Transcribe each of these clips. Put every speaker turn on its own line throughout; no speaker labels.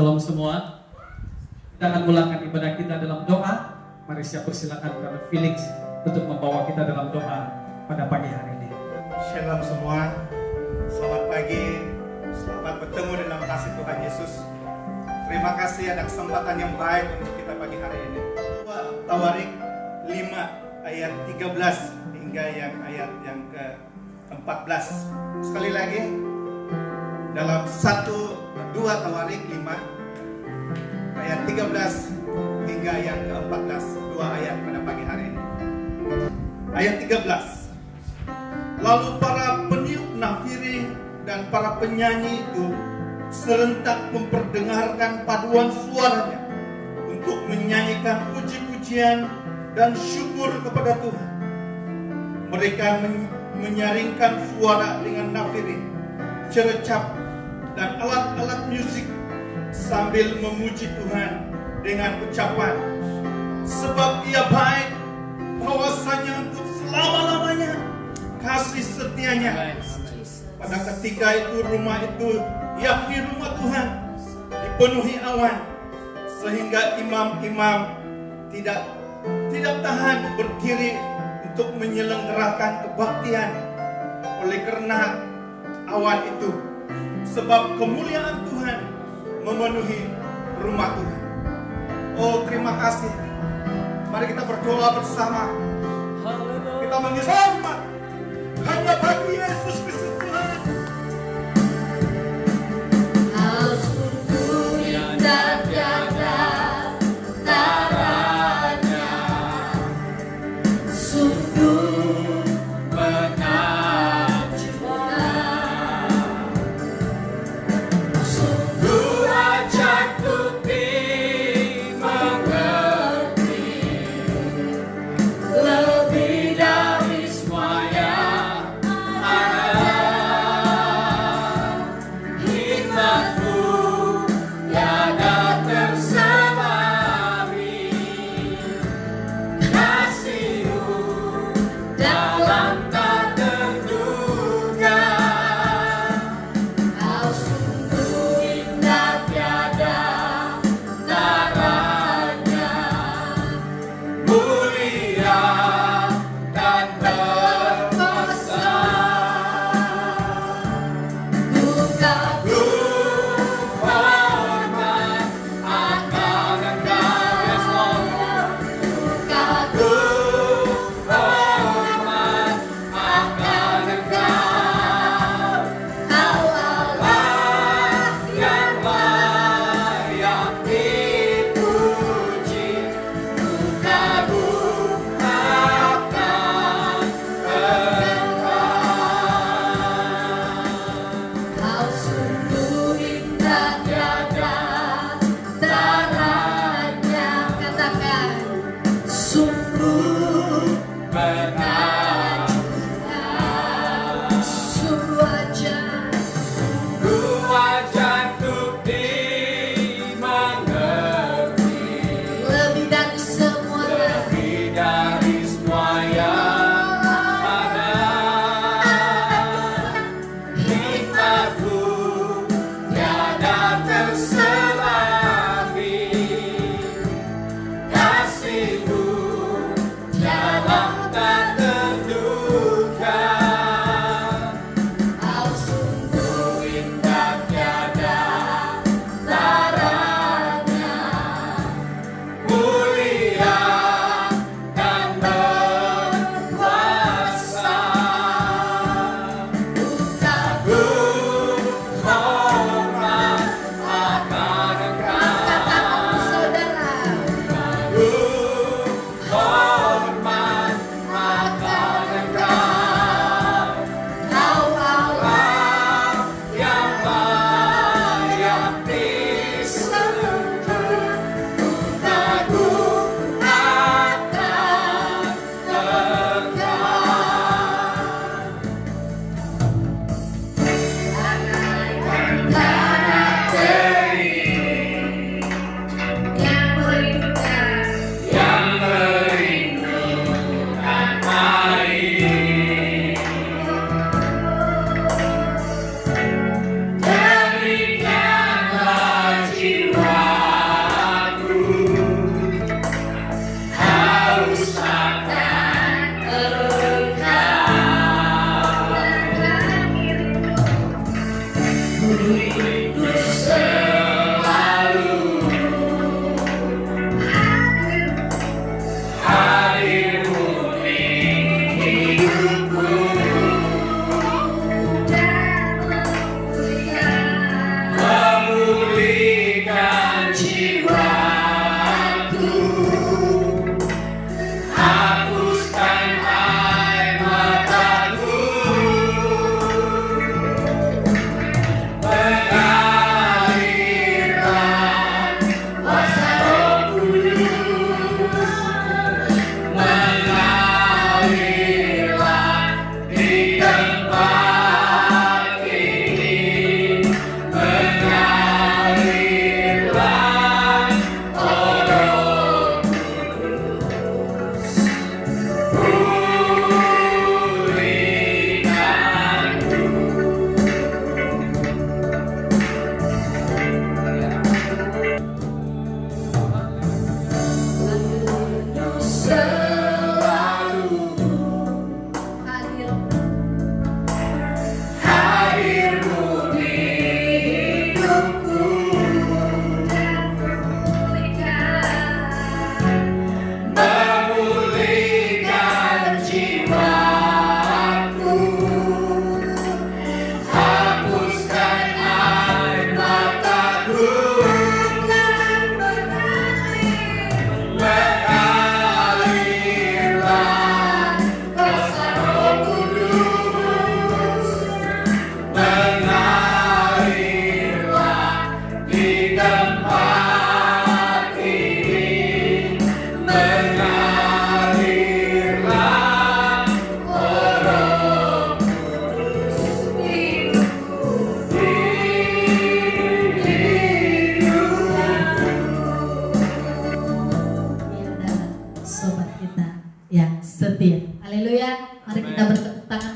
Shalom semua. Kita akan mulakan ibadah kita dalam doa. Mari saya persilakan Brother Felix untuk membawa kita dalam doa pada pagi hari ini.
Shalom semua. Selamat pagi. Selamat bertemu dalam kasih Tuhan Yesus. Terima kasih ada kesempatan yang baik untuk kita pagi hari ini. Tawarik 5 ayat 13 hingga ayat yang ke-14. Sekali lagi dalam 2 Tawarik 5 ayat 13 hingga yang ke-14, 2 ayat pada pagi hari ini. Ayat 13. Lalu para peniup nafiri dan para penyanyi itu serentak memperdengarkan paduan suaranya untuk menyanyikan puji-pujian dan syukur kepada Tuhan. Mereka menyaringkan suara dengan nafiri, cerecap, dan alat-alat musik sambil memuji Tuhan dengan ucapan, sebab Ia baik, bahwasanya untuk selama-lamanya kasih setianya. Pada ketika itu rumah itu, yakni rumah Tuhan, dipenuhi awan, sehingga imam-imam tidak tahan berdiri untuk menyelenggarakan kebaktian oleh karena awan itu, sebab kemuliaan Tuhan memenuhi rumah Tuhan. Oh, terima kasih. Mari kita berdoa bersama. Kita mengisah hormat hanya bagi Yesus Kristus Tuhan.
Lebih dari semua yang ada.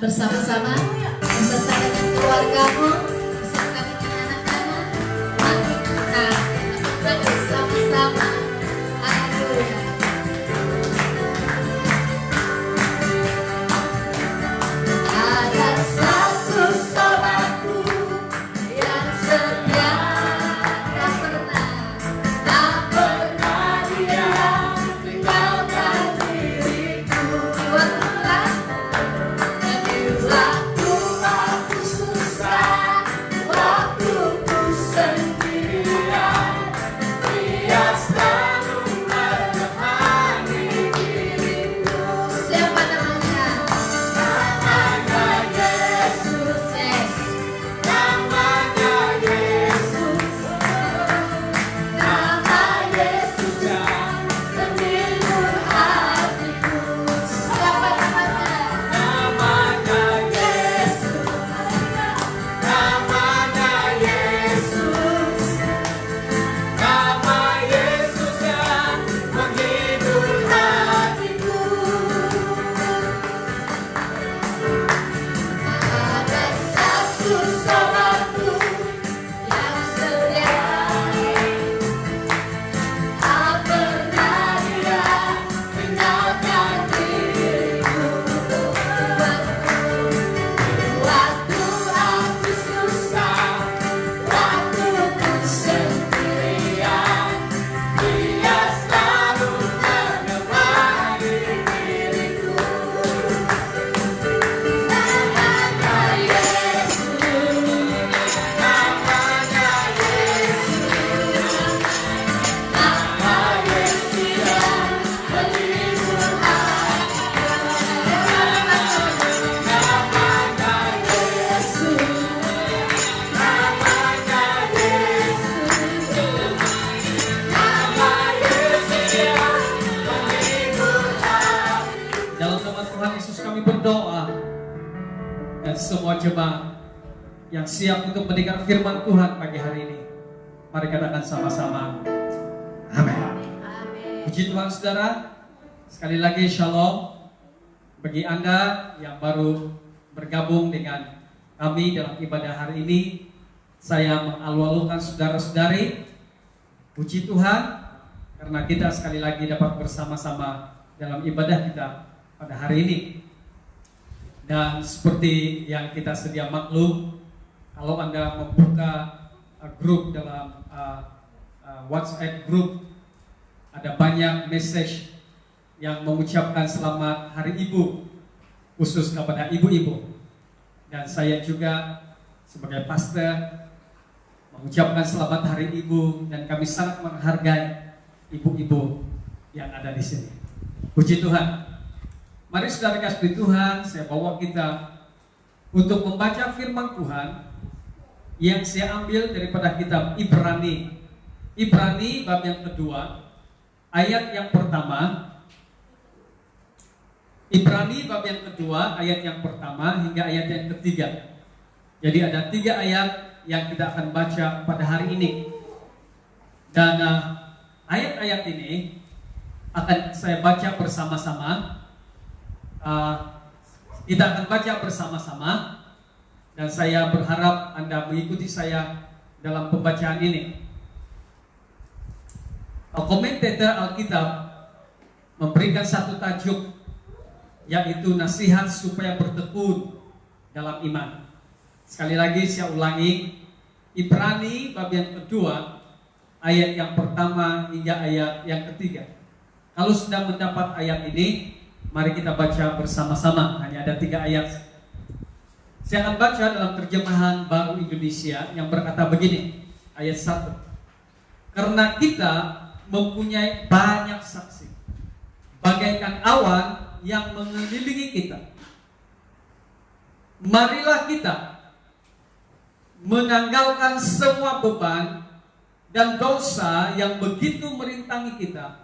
bersama-sama beserta dengan keluargamu, beserta dengan anak-anak. Mari kita bersama-sama. Haleluya. Ada satu sahabatku yang setia, tak pernah dia tinggalkan diriku. Di waktu aku susah, waktu ku sendirian, dia selalu menemani diriku. Siapa namanya? Namanya Yesus. Namanya Yesus. Nama Yesus yang menghibur hatiku. Siapa namanya? Namanya Yesus. Namanya Yesus. Nama Yesus yang menghibur hatiku. Ada satu sahabatku yang setia, tak pernah dia tinggalkan diriku. Waktu aku susah, waktu ku sendirian, dia selalu menemani diriku. Namanya Yesus. Namanya Yesus. Nama Yesus yang menghibur hatiku. Namanya Yesus. Namanya Yesus. Nama Yesus yang menghibur hatiku.
Dalam nama Tuhan Yesus kami berdoa, dan semua jemaat yang siap untuk mendengar firman Tuhan pagi hari ini, mari katakan sama-sama, amin.
Amin.
Puji Tuhan saudara. Sekali lagi shalom. Bagi Anda yang baru bergabung dengan kami dalam ibadah hari ini, saya mengalu-alukan saudara-saudari. Puji Tuhan karena kita sekali lagi dapat bersama-sama dalam ibadah kita pada hari ini. Dan seperti yang kita sedia maklum, kalau Anda membuka grup dalam WhatsApp grup, ada banyak message yang mengucapkan selamat Hari Ibu, khusus kepada ibu-ibu. Dan saya juga sebagai pastor mengucapkan selamat Hari Ibu, dan kami sangat menghargai ibu-ibu yang ada di sini. Puji Tuhan. Mari saudara kasih Tuhan, saya bawa kita untuk membaca firman Tuhan yang saya ambil daripada kitab Ibrani. Ibrani bab yang kedua, ayat yang pertama. Ibrani bab yang kedua, ayat yang pertama hingga ayat yang ketiga. Jadi ada 3 ayat yang kita akan baca pada hari ini. Dan ayat-ayat ini akan saya baca bersama-sama. Kita akan baca bersama-sama, dan saya berharap Anda mengikuti saya dalam pembacaan ini. Komentator Alkitab memberikan satu tajuk, yaitu nasihat supaya bertekun dalam iman. Sekali lagi saya ulangi, Ibrani bab yang kedua, ayat yang pertama hingga ayat yang ketiga. Kalau sudah mendapat ayat ini, mari kita baca bersama-sama. Hanya ada 3 ayat. Saya akan baca dalam terjemahan Baru Indonesia yang berkata begini, ayat 1. Karena kita mempunyai banyak saksi, bagaikan awan yang mengelilingi kita. Marilah kita menanggalkan semua beban dan dosa yang begitu merintangi kita,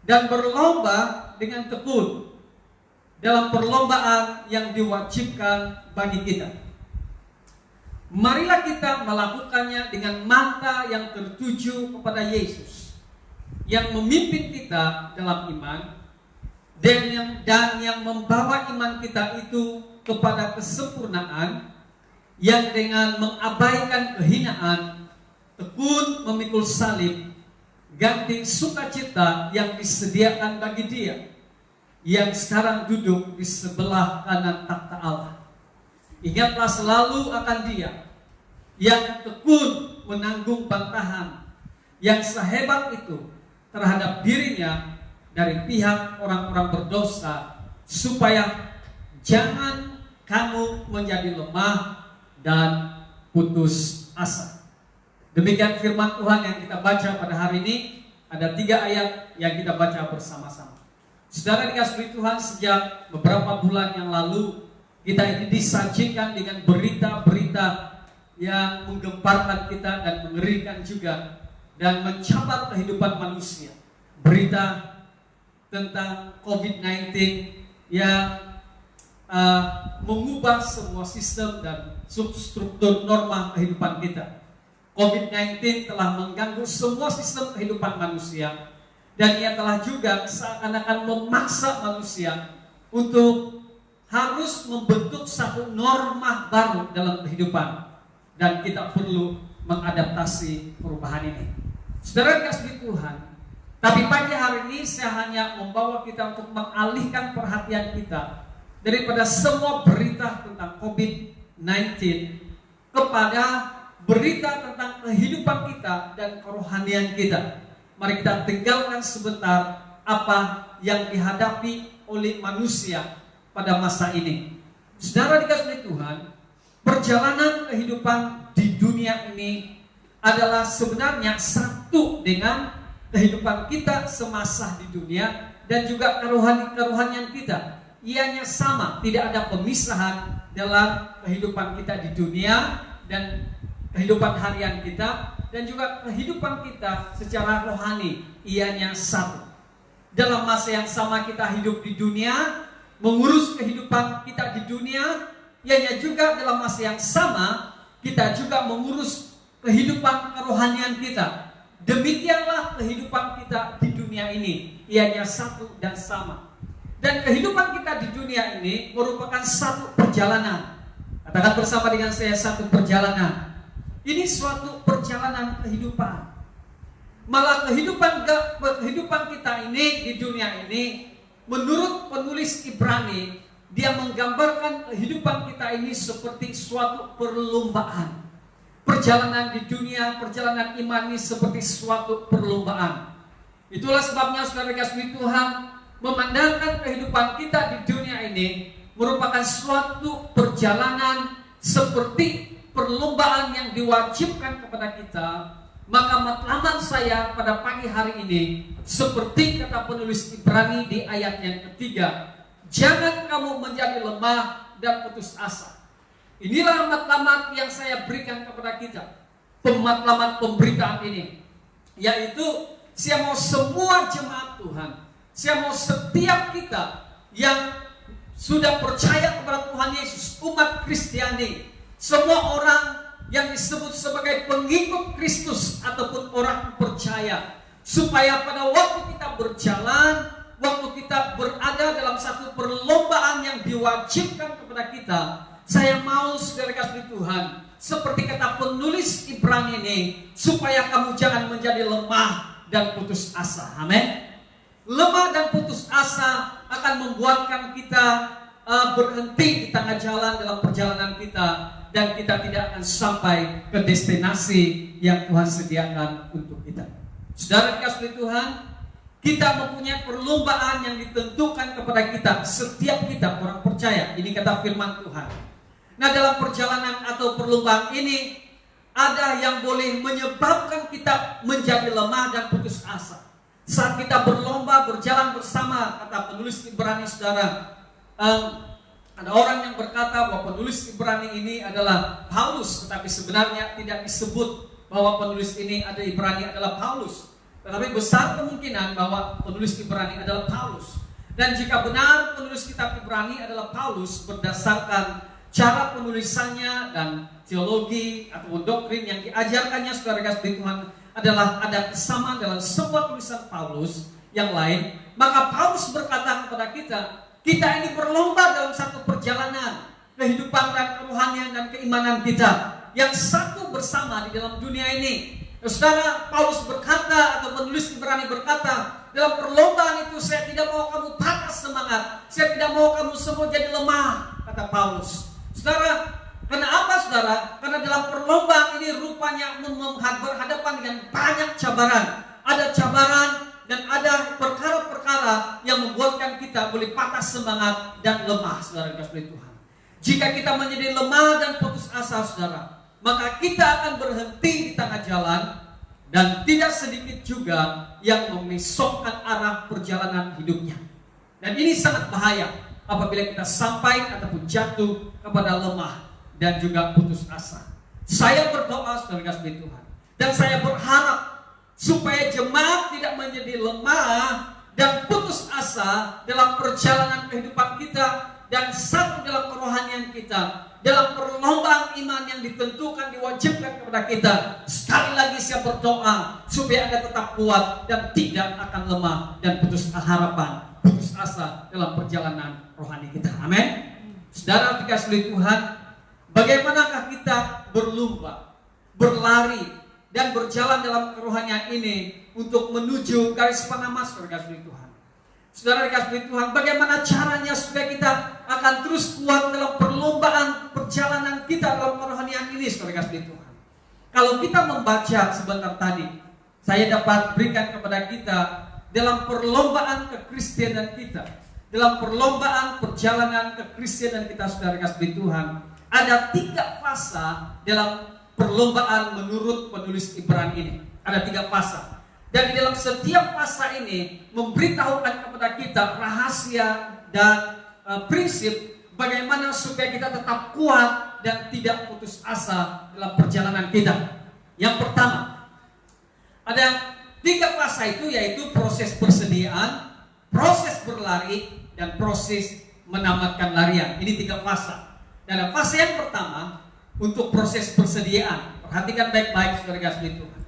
dan berlomba dengan tekun dalam perlombaan yang diwajibkan bagi kita. Marilah kita melakukannya dengan mata yang tertuju kepada Yesus, yang memimpin kita dalam iman, dan yang membawa iman kita itu kepada kesempurnaan, yang dengan mengabaikan kehinaan, tekun memikul salib, ganti sukacita yang disediakan bagi Dia, yang sekarang duduk di sebelah kanan takhta Allah. Ingatlah selalu akan Dia, yang tekun menanggung bantahan, yang sehebat itu terhadap dirinya dari pihak orang-orang berdosa, supaya jangan kamu menjadi lemah dan putus asa. Demikian firman Tuhan yang kita baca pada hari ini. Ada 3 ayat yang kita baca bersama-sama. Saudara dikasihi Tuhan, sejak beberapa bulan yang lalu kita ini disajikan dengan berita-berita yang menggemparkan kita dan mengerikan juga, dan mencatat kehidupan manusia. Berita tentang COVID-19 yang mengubah semua sistem dan struktur norma kehidupan kita. COVID-19 telah mengganggu semua sistem kehidupan manusia, dan ia telah juga seakan-akan memaksa manusia untuk harus membentuk satu norma baru dalam kehidupan, dan kita perlu mengadaptasi perubahan ini. Saudara dikasihi Tuhan, tapi pagi hari ini saya hanya membawa kita untuk mengalihkan perhatian kita daripada semua berita tentang COVID-19 kepada berita tentang kehidupan kita dan kerohanian kita. Mari kita tinggalkan sebentar apa yang dihadapi oleh manusia pada masa ini. Saudara dikasihi Tuhan, perjalanan kehidupan di dunia ini adalah sebenarnya satu dengan kehidupan kita semasa di dunia dan juga kerohanian kita. Ianya sama, tidak ada pemisahan dalam kehidupan kita di dunia dan kehidupan harian kita, dan juga kehidupan kita secara rohani. Ianya satu. Dalam masa yang sama kita hidup di dunia, mengurus kehidupan kita di dunia. Ianya juga dalam masa yang sama kita juga mengurus kehidupan kerohanian kita. Demikianlah kehidupan kita di dunia ini. Ianya satu dan sama. Dan kehidupan kita di dunia ini merupakan satu perjalanan. Katakan bersama dengan saya, satu perjalanan. Ini suatu perjalanan kehidupan. Malah kehidupan kita ini di dunia ini, menurut penulis Ibrani, dia menggambarkan kehidupan kita ini seperti suatu perlombaan. Perjalanan di dunia, perjalanan iman ini seperti suatu perlombaan. Itulah sebabnya saudara dikasihi Tuhan, memandangkan kehidupan kita di dunia ini merupakan suatu perjalanan seperti perlombaan yang diwajibkan kepada kita. Maka matlamat saya pada pagi hari ini, seperti kata penulis Ibrani di ayat yang ketiga, jangan kamu menjadi lemah dan putus asa. Inilah matlamat yang saya berikan kepada kita, pematlamat pemberitaan ini, yaitu saya mau semua jemaat Tuhan, saya mau setiap kita yang sudah percaya kepada Tuhan Yesus, umat Kristiani, semua orang yang disebut sebagai pengikut Kristus ataupun orang percaya, supaya pada waktu kita berjalan, waktu kita berada dalam satu perlombaan yang diwajibkan kepada kita, saya mau saudara kasih Tuhan, seperti kata penulis Ibrani ini, supaya kamu jangan menjadi lemah dan putus asa. Amin. Lemah dan putus asa akan membuatkan kita berhenti di tengah jalan dalam perjalanan kita, dan kita tidak akan sampai ke destinasi yang Tuhan sediakan untuk kita. Saudara dikasihi Tuhan, kita mempunyai perlombaan yang ditentukan kepada kita, setiap kita orang percaya. Ini kata firman Tuhan. Nah, dalam perjalanan atau perlombaan ini, ada yang boleh menyebabkan kita menjadi lemah dan putus asa. Saat kita berlomba, berjalan bersama, kata penulis Ibrani, saudara, ada orang yang berkata bahwa penulis Ibrani ini adalah Paulus, tetapi sebenarnya tidak disebut bahwa penulis ini ada Ibrani adalah Paulus. Tetapi besar kemungkinan bahwa penulis Ibrani adalah Paulus. Dan jika benar penulis kitab Ibrani adalah Paulus, berdasarkan cara penulisannya dan teologi atau doktrin yang diajarkannya, saudara kasih Tuhan, adalah ada kesamaan dalam semua tulisan Paulus yang lain. Maka Paulus berkata kepada kita, kita ini berlomba dalam satu perjalanan. kehidupan dan kerohanian dan keimanan kita yang satu bersama di dalam dunia ini. Saudara, Paulus berkata atau penulis Ibrani berkata, dalam perlombaan itu saya tidak mau kamu patah semangat, saya tidak mau kamu semua jadi lemah, kata Paulus. Saudara, karena apa saudara? Karena dalam perlombaan ini rupanya berhadapan dengan banyak cabaran. Ada cabaran dan ada perkara-perkara yang membuatkan kita boleh patah semangat dan lemah, saudara kasih Tuhan. Jika kita menjadi lemah dan putus asa, saudara, maka kita akan berhenti di tengah jalan dan tidak sedikit juga yang memisokkan arah perjalanan hidupnya. Dan ini sangat bahaya apabila kita sampai ataupun jatuh kepada lemah dan juga putus asa. Saya berdoa saudara kasih Tuhan, dan saya berharap supaya jemaat tidak menjadi lemah dan putus asa dalam perjalanan kehidupan kita dan satu dalam kerohanian kita, dalam perlombaan iman yang ditentukan, diwajibkan kepada kita. Sekali lagi saya berdoa supaya Anda tetap kuat dan tidak akan lemah dan putus harapan, putus asa dalam perjalanan rohani kita. Amin. Saudara dikasihi Tuhan, bagaimanakah kita berlomba, berlari dan berjalan dalam kerohanian ini untuk menuju garis penamas dikasihi Tuhan. Saudara dikasihi Tuhan, bagaimana caranya supaya kita akan terus kuat dalam perlombaan perjalanan kita dalam kerohanian ini, saudara dikasihi Tuhan. Kalau kita membaca sebentar tadi, saya dapat berikan kepada kita dalam perlombaan kekristenan kita, dalam perlombaan perjalanan kekristenan kita, saudara dikasihi Tuhan, ada 3 fase dalam perlombaan menurut penulis Ibrani ini. Ada 3 fase. Dan di dalam setiap fase ini memberitahukan kepada kita rahasia dan prinsip bagaimana supaya kita tetap kuat dan tidak putus asa dalam perjalanan kita. Yang pertama, ada 3 fase itu, yaitu proses persediaan, proses berlari, dan proses menamatkan larian. Ini 3 fase. Dan fase yang pertama untuk proses persediaan. Perhatikan baik-baik saudara kasih Tuhan.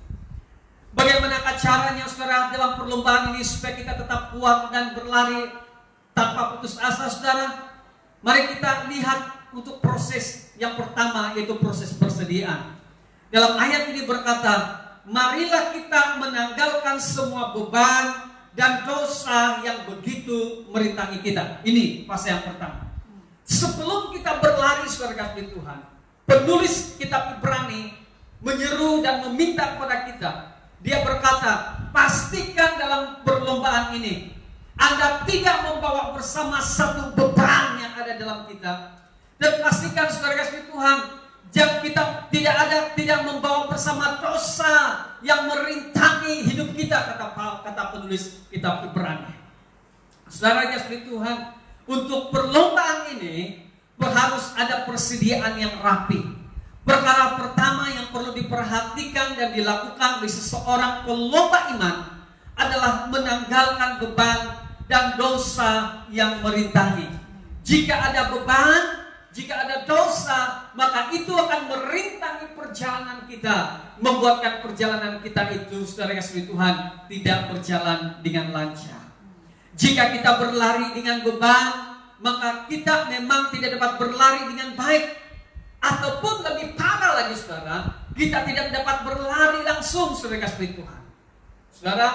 Bagaimana caranya saudara dalam perlombaan ini supaya kita tetap kuat dan berlari tanpa putus asa, saudara? Mari kita lihat untuk proses yang pertama, yaitu proses persediaan. Dalam ayat ini berkata, marilah kita menanggalkan semua beban dan dosa yang begitu merintangi kita. Ini fase yang pertama. Sebelum kita berlari saudara kasih Tuhan, penulis kitab Ibrani menyeru dan meminta kepada kita. Dia berkata, pastikan dalam perlombaan ini Anda tidak membawa bersama satu beban yang ada dalam kita. Dan pastikan saudara kasih Tuhan, jika kita tidak membawa bersama dosa yang merintangi hidup kita, kata penulis kitab Ibrani. Saudara kasih Tuhan, untuk perlombaan ini harus ada persediaan yang rapi. Perkara pertama yang perlu diperhatikan dan dilakukan oleh seseorang pelomba iman adalah menanggalkan beban dan dosa yang merintangi. Jika ada beban, jika ada dosa, maka itu akan merintangi perjalanan kita, membuatkan perjalanan kita itu, saudara kasih Tuhan, tidak berjalan dengan lancar. Jika kita berlari dengan beban, maka kita memang tidak dapat berlari dengan baik. Ataupun lebih parah lagi saudara, kita tidak dapat berlari langsung, saudara kasih Tuhan. Saudara,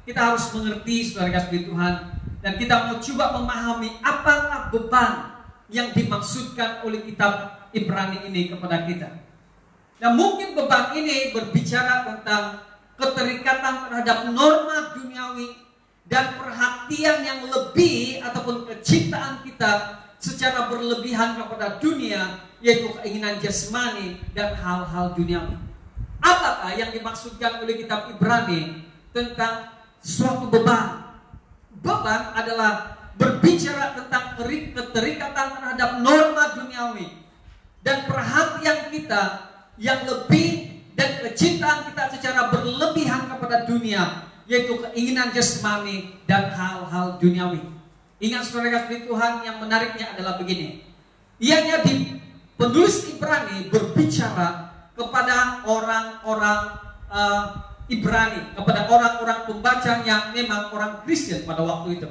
kita harus mengerti saudara kasih Tuhan, dan kita mau coba memahami apakah beban yang dimaksudkan oleh kitab Ibrani ini kepada kita. Nah, mungkin beban ini berbicara tentang keterikatan terhadap norma duniawi dan perhatian yang lebih ataupun kecintaan kita secara berlebihan kepada dunia, yaitu keinginan jasmani dan hal-hal duniawi. Apakah yang dimaksudkan oleh kitab Ibrani tentang suatu beban? Beban adalah berbicara tentang keterikatan terhadap norma duniawi dan perhatian kita yang lebih dan kecintaan kita secara berlebihan kepada dunia, yaitu keinginan jasmani dan hal-hal duniawi. Ingat saudara kasih Tuhan, yang menariknya adalah begini. Ianya di penulis Ibrani berbicara kepada orang-orang Ibrani, kepada orang-orang pembacanya memang orang Kristen pada waktu itu.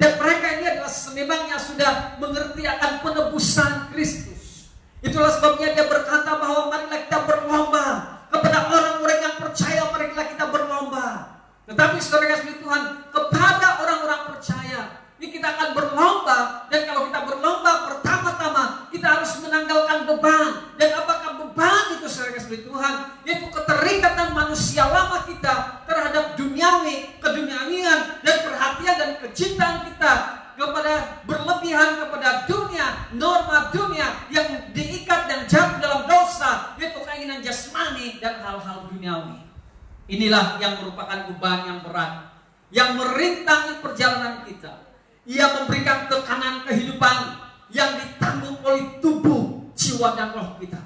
Dan mereka ini adalah memang yang sudah mengerti akan penebusan Kristus. Itulah sebabnya dia berkata bahwa marilah kita berlomba. Kepada orang-orang yang percaya, marilah kita berlomba. Tetapi saudara kasih Tuhan, kepada orang-orang percaya, ini kita akan berlomba. Dan kalau kita berlomba, pertama-tama kita harus menanggalkan beban. Dan apakah beban itu saudara kasih Tuhan? Yaitu keterikatan manusia lama kita terhadap duniawi, keduniawian, dan perhatian dan kecintaan kita kepada berlebihan kepada dunia, norma dunia yang diikat dan jatuh dalam dosa, yaitu keinginan jasmani dan hal-hal duniawi. Inilah yang merupakan beban yang berat, yang merintangi perjalanan kita. Ia memberikan tekanan kehidupan yang ditanggung oleh tubuh, jiwa, dan roh kita.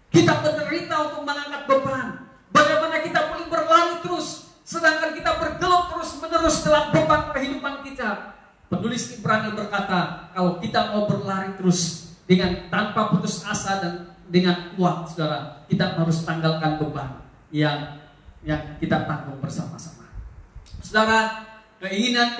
Kita menderita untuk mengangkat beban. Bagaimana kita boleh berlari terus, sedangkan kita bergelut terus-menerus dalam beban kehidupan kita. Penulis Ibrani berkata, kalau kita mau berlari terus dengan tanpa putus asa dan dengan kuat, saudara, kita harus tanggalkan beban yang kita tanggung bersama-sama. Saudara, keinginan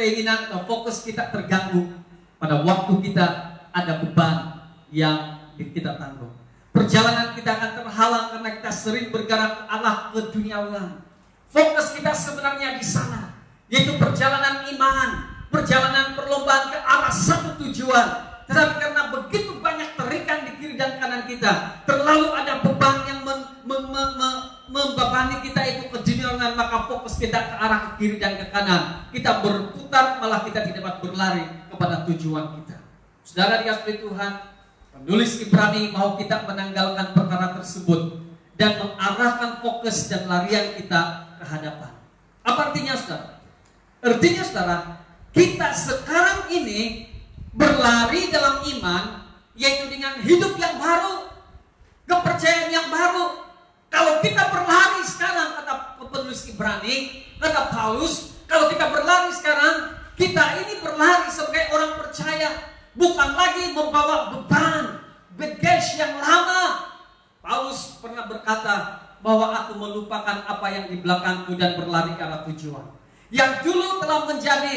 atau fokus kita terganggu pada waktu kita ada beban yang kita tanggung. Perjalanan kita akan terhalang karena kita sering bergerak ke arah keduniawian. Fokus kita sebenarnya di sana, yaitu perjalanan iman, perjalanan perlombaan ke arah satu tujuan. Tetapi karena begitu banyak terikan di kiri dan kanan kita, terlalu ada beban yang membebani kita itu keduniawian, maka fokus kita ke arah ke kiri dan ke kanan. Kita berputar, malah kita tidak dapat berlari kepada tujuan kita. Saudara dikasihi Tuhan, penulis Ibrani mau kita menanggalkan perkara tersebut dan mengarahkan fokus dan larian kita ke hadapan. Apa artinya, saudara? Artinya, saudara, kita sekarang ini berlari dalam iman, yaitu dengan hidup yang baru, kepercayaan yang baru. Kalau kita berlari sekarang, kata penulis Ibrani, kata Paulus, kalau kita berlari sekarang, kita ini berlari sebagai orang percaya, bukan lagi membawa beban, bagage yang lama. Paulus pernah berkata bahwa aku melupakan apa yang di belakangku dan berlari ke arah tujuan. Yang dulu telah menjadi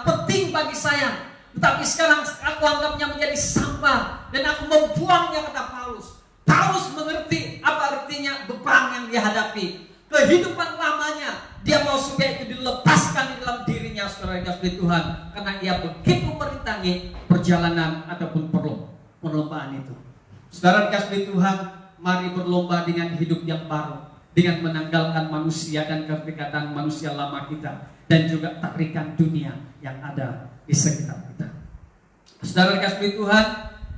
penting bagi saya, tetapi sekarang aku anggapnya menjadi sampah dan aku membuangnya, kata Paulus. Paulus mengerti apa artinya beban yang dihadapi. Kehidupan lamanya dia mau supaya itu dilepaskan di dalam dirinya, saudara kasih Tuhan, karena ia begitu merintangi perjalanan ataupun perlombaan itu. Saudara kasih Tuhan, mari berlomba dengan hidup yang baru, dengan menanggalkan manusia dan keterikatan manusia lama kita, dan juga tarikan dunia yang ada di sekitar kita. Saudara kasih Tuhan,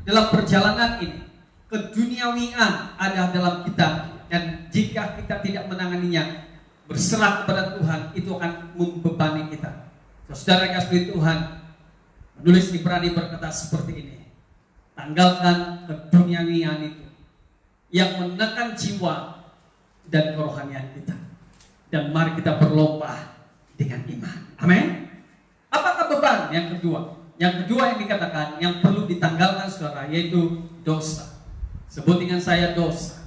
dalam perjalanan ini keduniawian ada dalam kita, dan jika kita tidak menanganinya, berserah kepada Tuhan, itu akan membebani kita. Saudara kasih Tuhan, penulis Ibrani berkata seperti ini, tanggalkan keduniawian itu yang menekan jiwa dan kerohanian kita, dan mari kita berlomba dengan iman. Amin. Apakah beban yang kedua? Yang kedua yang dikatakan yang perlu ditanggalkan, saudara, yaitu dosa. Sebut dengan saya, dosa.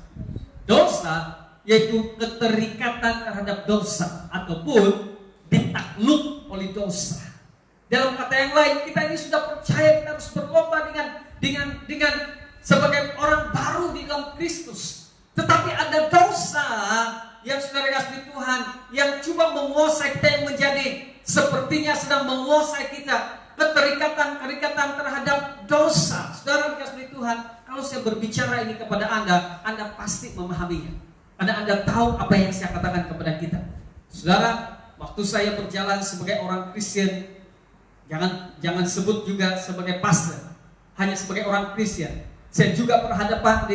Dosa yaitu keterikatan terhadap dosa ataupun ditakluk oleh dosa. Dalam kata yang lain, kita ini sudah percaya, kita harus berlomba dengan sebagai orang baru di dalam Kristus. Tetapi ada dosa yang saudara kasih Tuhan yang coba menguasai kita, yang menjadi sepertinya sedang menguasai kita. Keterikatan terhadap dosa. Saudara kasih Tuhan, kalau saya berbicara ini kepada Anda pasti memahaminya. Karena Anda tahu apa yang saya katakan kepada kita. Saudara, waktu saya berjalan sebagai orang Kristen, jangan sebut juga sebagai pastor, hanya sebagai orang Kristen, saya juga berhadapan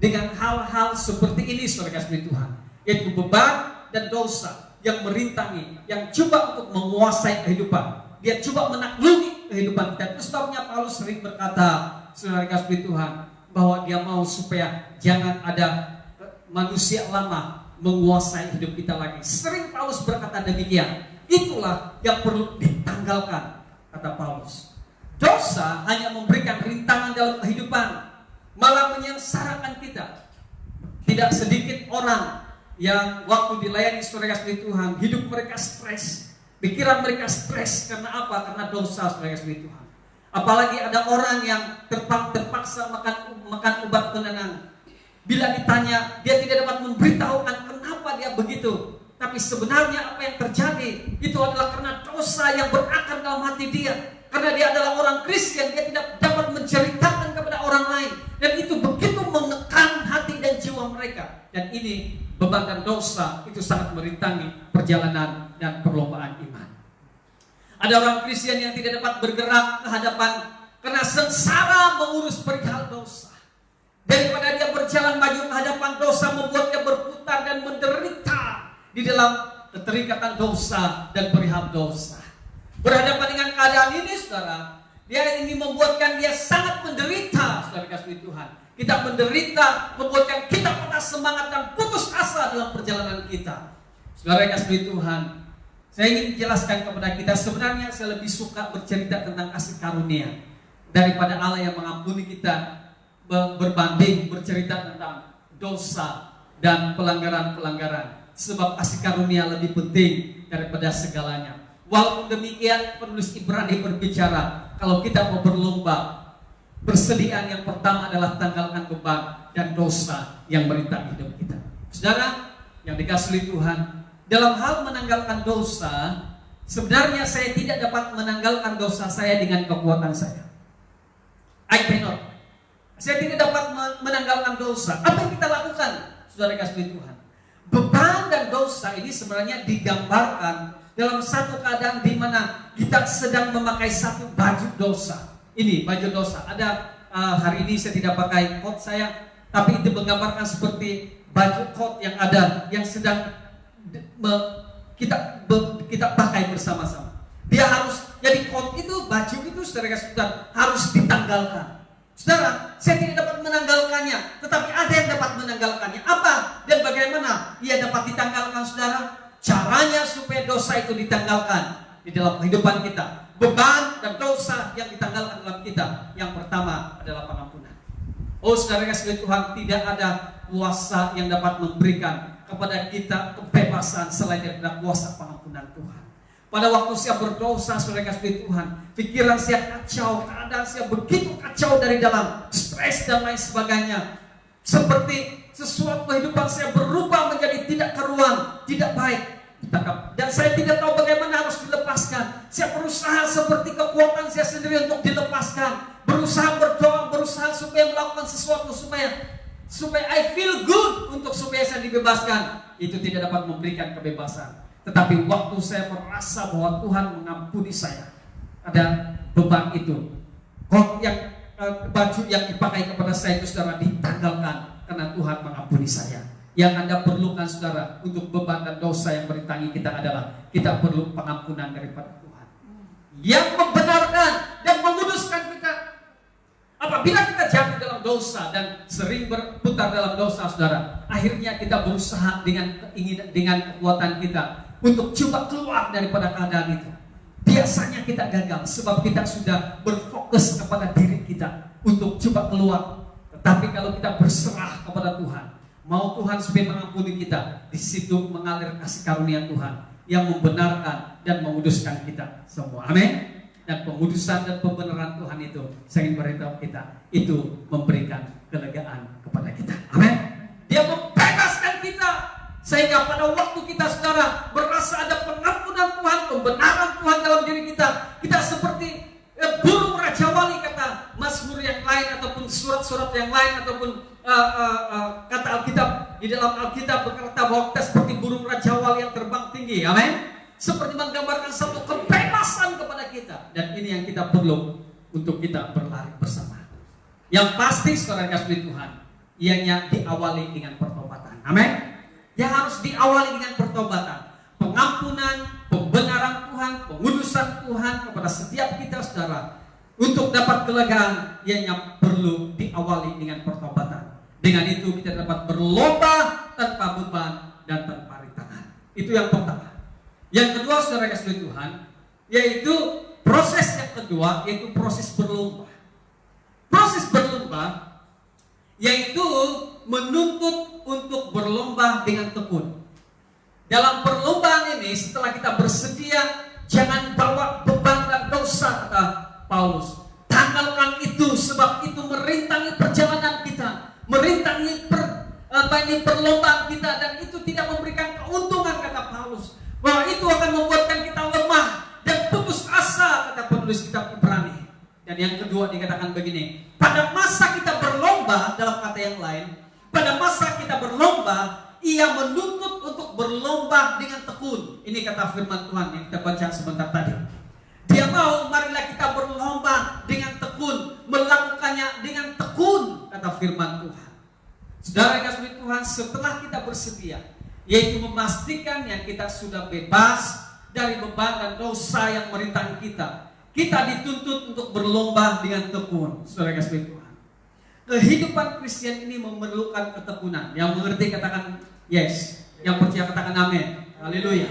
dengan hal-hal seperti ini, saudara kasih Tuhan, yaitu beban dan dosa yang merintangi, yang coba untuk menguasai kehidupan. Dia coba menaklukkan kehidupan kita. Itu sebabnya Paulus sering berkata, saudara kasih Tuhan, bahwa dia mau supaya jangan ada manusia lama menguasai hidup kita lagi. Sering Paulus berkata demikian. Itulah yang perlu ditanggalkan, kata Paulus. Dosa hanya memberikan rintangan dalam kehidupan, malah menyengsarakan kita. Tidak sedikit orang yang waktu dilayani saudara kasih Tuhan, hidup mereka stres. Pikiran mereka stres karena apa? Karena dosa, saudara kasih Tuhan. Apalagi ada orang yang terpaksa makan obat penenang. Bila ditanya, dia tidak dapat memberitahukan kenapa dia begitu. Tapi sebenarnya apa yang terjadi itu adalah karena dosa yang berakar dalam hati dia. Karena dia adalah orang Kristen, dia tidak dapat menceritakan kepada orang lain. Dan itu begitu menekan hati dan jiwa mereka. Dan ini beban dan dosa itu sangat merintangi perjalanan dan perlombaan iman. Ada orang Kristen yang tidak dapat bergerak ke hadapan karena sengsara mengurus perihal dosa. Daripada dia berjalan maju ke hadapan dosa, membuat dia berputar dan menderita di dalam keterikatan dosa dan perihal dosa. Berhadapan dengan keadaan ini, saudara, dia ini membuatkan dia sangat menderita, saudara kasih Tuhan. Kita menderita, membuatkan kita patah semangat dan putus asa dalam perjalanan kita. Saudara kasih Tuhan, saya ingin menjelaskan kepada kita, sebenarnya saya lebih suka bercerita tentang kasih karunia daripada Allah yang mengampuni kita, berbanding bercerita tentang dosa dan pelanggaran-pelanggaran. Sebab kasih karunia lebih penting daripada segalanya. Walaupun demikian, penulis Ibrani berbicara, kalau kita mau berlomba, persediaan yang pertama adalah tanggalkan beban dan dosa yang merintang hidup kita. Saudara yang dikasihi Tuhan, dalam hal menanggalkan dosa, sebenarnya saya tidak dapat menanggalkan dosa saya dengan kekuatan saya. I cannot. Saya tidak dapat menanggalkan dosa. Apa yang kita lakukan, saudara kasih Tuhan? Beban dan dosa ini sebenarnya digambarkan dalam satu keadaan di mana kita sedang memakai satu baju dosa. Ini baju dosa. Ada hari ini saya tidak pakai coat saya, tapi itu menggambarkan seperti baju coat yang ada yang sedang kita pakai bersama-sama. Dia harus jadi coat itu, baju itu, saudara kasih Tuhan, harus ditanggalkan. Saudara, saya tidak dapat menanggalkannya, tetapi ada yang dapat menanggalkannya. Apa dan bagaimana ia dapat ditanggalkan, saudara? Caranya supaya dosa itu ditanggalkan di dalam kehidupan kita. Beban dan dosa yang ditanggalkan dalam kita, yang pertama adalah pengampunan. Oh, saudara kasih Tuhan, tidak ada kuasa yang dapat memberikan kepada kita kebebasan selain daripada kuasa pengampunan Tuhan. Pada waktu saya berdosa, saudara kasih Tuhan, pikiran saya kacau, keadaan saya begitu kacau dari dalam, stres dan lain sebagainya. Seperti sesuatu kehidupan saya berubah menjadi tidak karuan, tidak baik. Dan saya tidak tahu bagaimana harus dilepaskan. Saya berusaha seperti kekuatan saya sendiri untuk dilepaskan. Berusaha berdoa, berusaha supaya melakukan sesuatu supaya I feel good, untuk supaya saya dibebaskan. Itu tidak dapat memberikan kebebasan. Tetapi waktu saya merasa bahwa Tuhan mengampuni saya, ada beban itu, baju yang dipakai kepada saya itu, saudara, ditanggalkan karena Tuhan mengampuni saya. Yang Anda perlukan, saudara, untuk beban dan dosa yang merintangi kita adalah kita perlu pengampunan daripada Tuhan yang membenarkan dan menguduskan kita. Apabila kita jatuh dalam dosa dan sering berputar dalam dosa, saudara, akhirnya kita berusaha dengan kekuatan kita untuk coba keluar daripada keadaan itu. Biasanya kita gagal sebab kita sudah berfokus kepada diri kita untuk coba keluar. Tetapi kalau kita berserah kepada Tuhan, mau Tuhan supaya mengampuni kita, di situ mengalir kasih karunia Tuhan yang membenarkan dan menguduskan kita semua. Amin. Dan pengudusan dan pembenaran Tuhan itu, saya ingin beritahu kita, itu memberikan kelegaan kepada kita. Amin. Dia membebaskan kita, sehingga pada waktu kita, saudara, merasa ada pengampunan Tuhan, pembenaran Tuhan dalam diri kita, kita seperti burung Raja Wali, kata Mazmur yang lain ataupun surat-surat yang lain ataupun kata Alkitab, di dalam Alkitab berkata bahwa kita seperti burung Raja Wali yang terbang tinggi. Amin. Seperti menggambarkan satu kebebasan kepada kita. Dan ini yang kita perlu untuk kita berlari bersama. Yang pasti, saudara kasih Tuhan, ianya diawali dengan pertobatan. Amin. Yang harus diawali dengan pertobatan, pengampunan, pembenaran Tuhan, pengudusan Tuhan kepada setiap kita, saudara. Untuk dapat kelegaan, ianya perlu diawali dengan pertobatan. Dengan itu kita dapat berlomba tanpa beban dan tanpa rintangan. Itu yang pertama. Yang kedua, saudara kasih Tuhan, yaitu proses yang kedua, yaitu proses berlomba. Proses berlomba yaitu menuntut untuk berlomba dengan tekun. Dalam perlombaan ini, setelah kita bersedia jangan bawa beban dan dosa, kata Paulus. Tanggalkan itu, sebab itu merintangi perjalanan kita, merintangi perlombaan kita, dan itu tidak memberikan keuntungan, kata Paulus. Bahwa itu akan membuatkan kita lemah dan putus asa, kata penulis kitab Ibrani. Dan yang kedua dikatakan begini, pada masa kita berlomba, dalam kata yang lain, pada masa kita berlomba, ia menuntut untuk berlomba dengan tekun. Ini kata firman Tuhan yang kita baca sebentar tadi. Dia mau, marilah kita berlomba dengan tekun, melakukannya dengan tekun, kata firman Tuhan. Saudara yang kasih Tuhan, setelah kita bersedia, yaitu memastikan yang kita sudah bebas dari beban dan dosa yang merintangi kita, kita dituntut untuk berlomba dengan tekun. Saudara yang kasih Tuhan, kehidupan Kristen ini memerlukan ketekunan. Yang mengerti katakan yes, yang percaya katakan amin. Haleluya.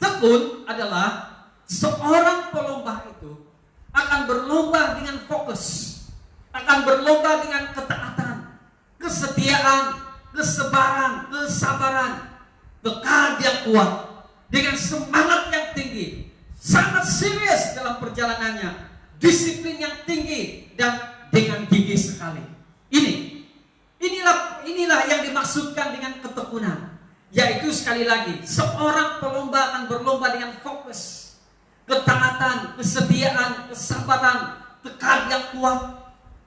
Tekun adalah seorang pelomba itu akan berlomba dengan fokus, akan berlomba dengan ketaatan, kesetiaan, kesabaran, tekad yang kuat, dengan semangat yang tinggi, sangat serius dalam perjalanannya, disiplin yang tinggi, dan dengan gigih sekali. Inilah yang dimaksudkan dengan ketekunan, yaitu sekali lagi seorang pelomba akan berlomba dengan fokus, ketaatan, kesetiaan, kesabaran, tekad yang kuat,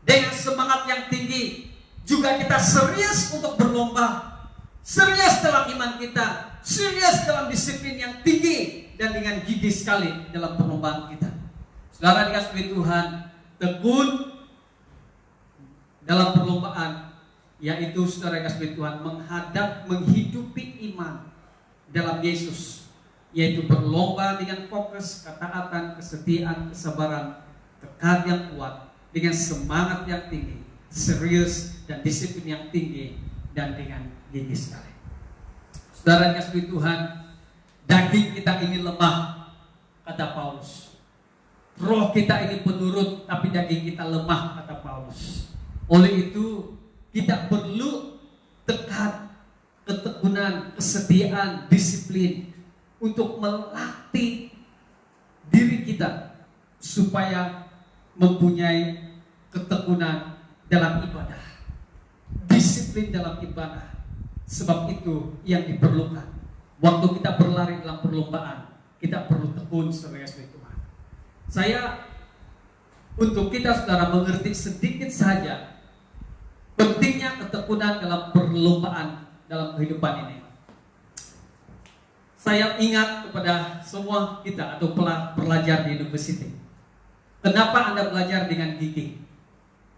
dengan semangat yang tinggi. Juga kita serius untuk berlomba, serius dalam iman kita, serius dalam disiplin yang tinggi, dan dengan gigih sekali dalam perlombaan kita. Saudara dikasihi Tuhan, tekun dalam perlombaan, yaitu saudara dikasihi Tuhan, menghidupi iman dalam Yesus, yaitu berlomba dengan fokus, ketaatan, kesetiaan, kesabaran, tekad yang kuat, dengan semangat yang tinggi, serius dan disiplin yang tinggi, dan dengan gigih sekali. Saudara yang kasih Tuhan, daging kita ini lemah, kata Paulus. Roh kita ini penurut, tapi daging kita lemah, kata Paulus. Oleh itu kita perlu tekad, ketekunan, kesetiaan, disiplin untuk melatih diri kita supaya mempunyai ketekunan dalam ibadah, disiplin dalam ibadah. Sebab itu yang diperlukan. Waktu kita berlari dalam perlombaan, kita perlu tekun sebagai Tuhan. Saya untuk kita saudara mengerti sedikit saja pentingnya ketekunan dalam perlombaan dalam kehidupan ini. Saya ingat kepada semua kita atau pelajar di university. Kenapa Anda belajar dengan gigih?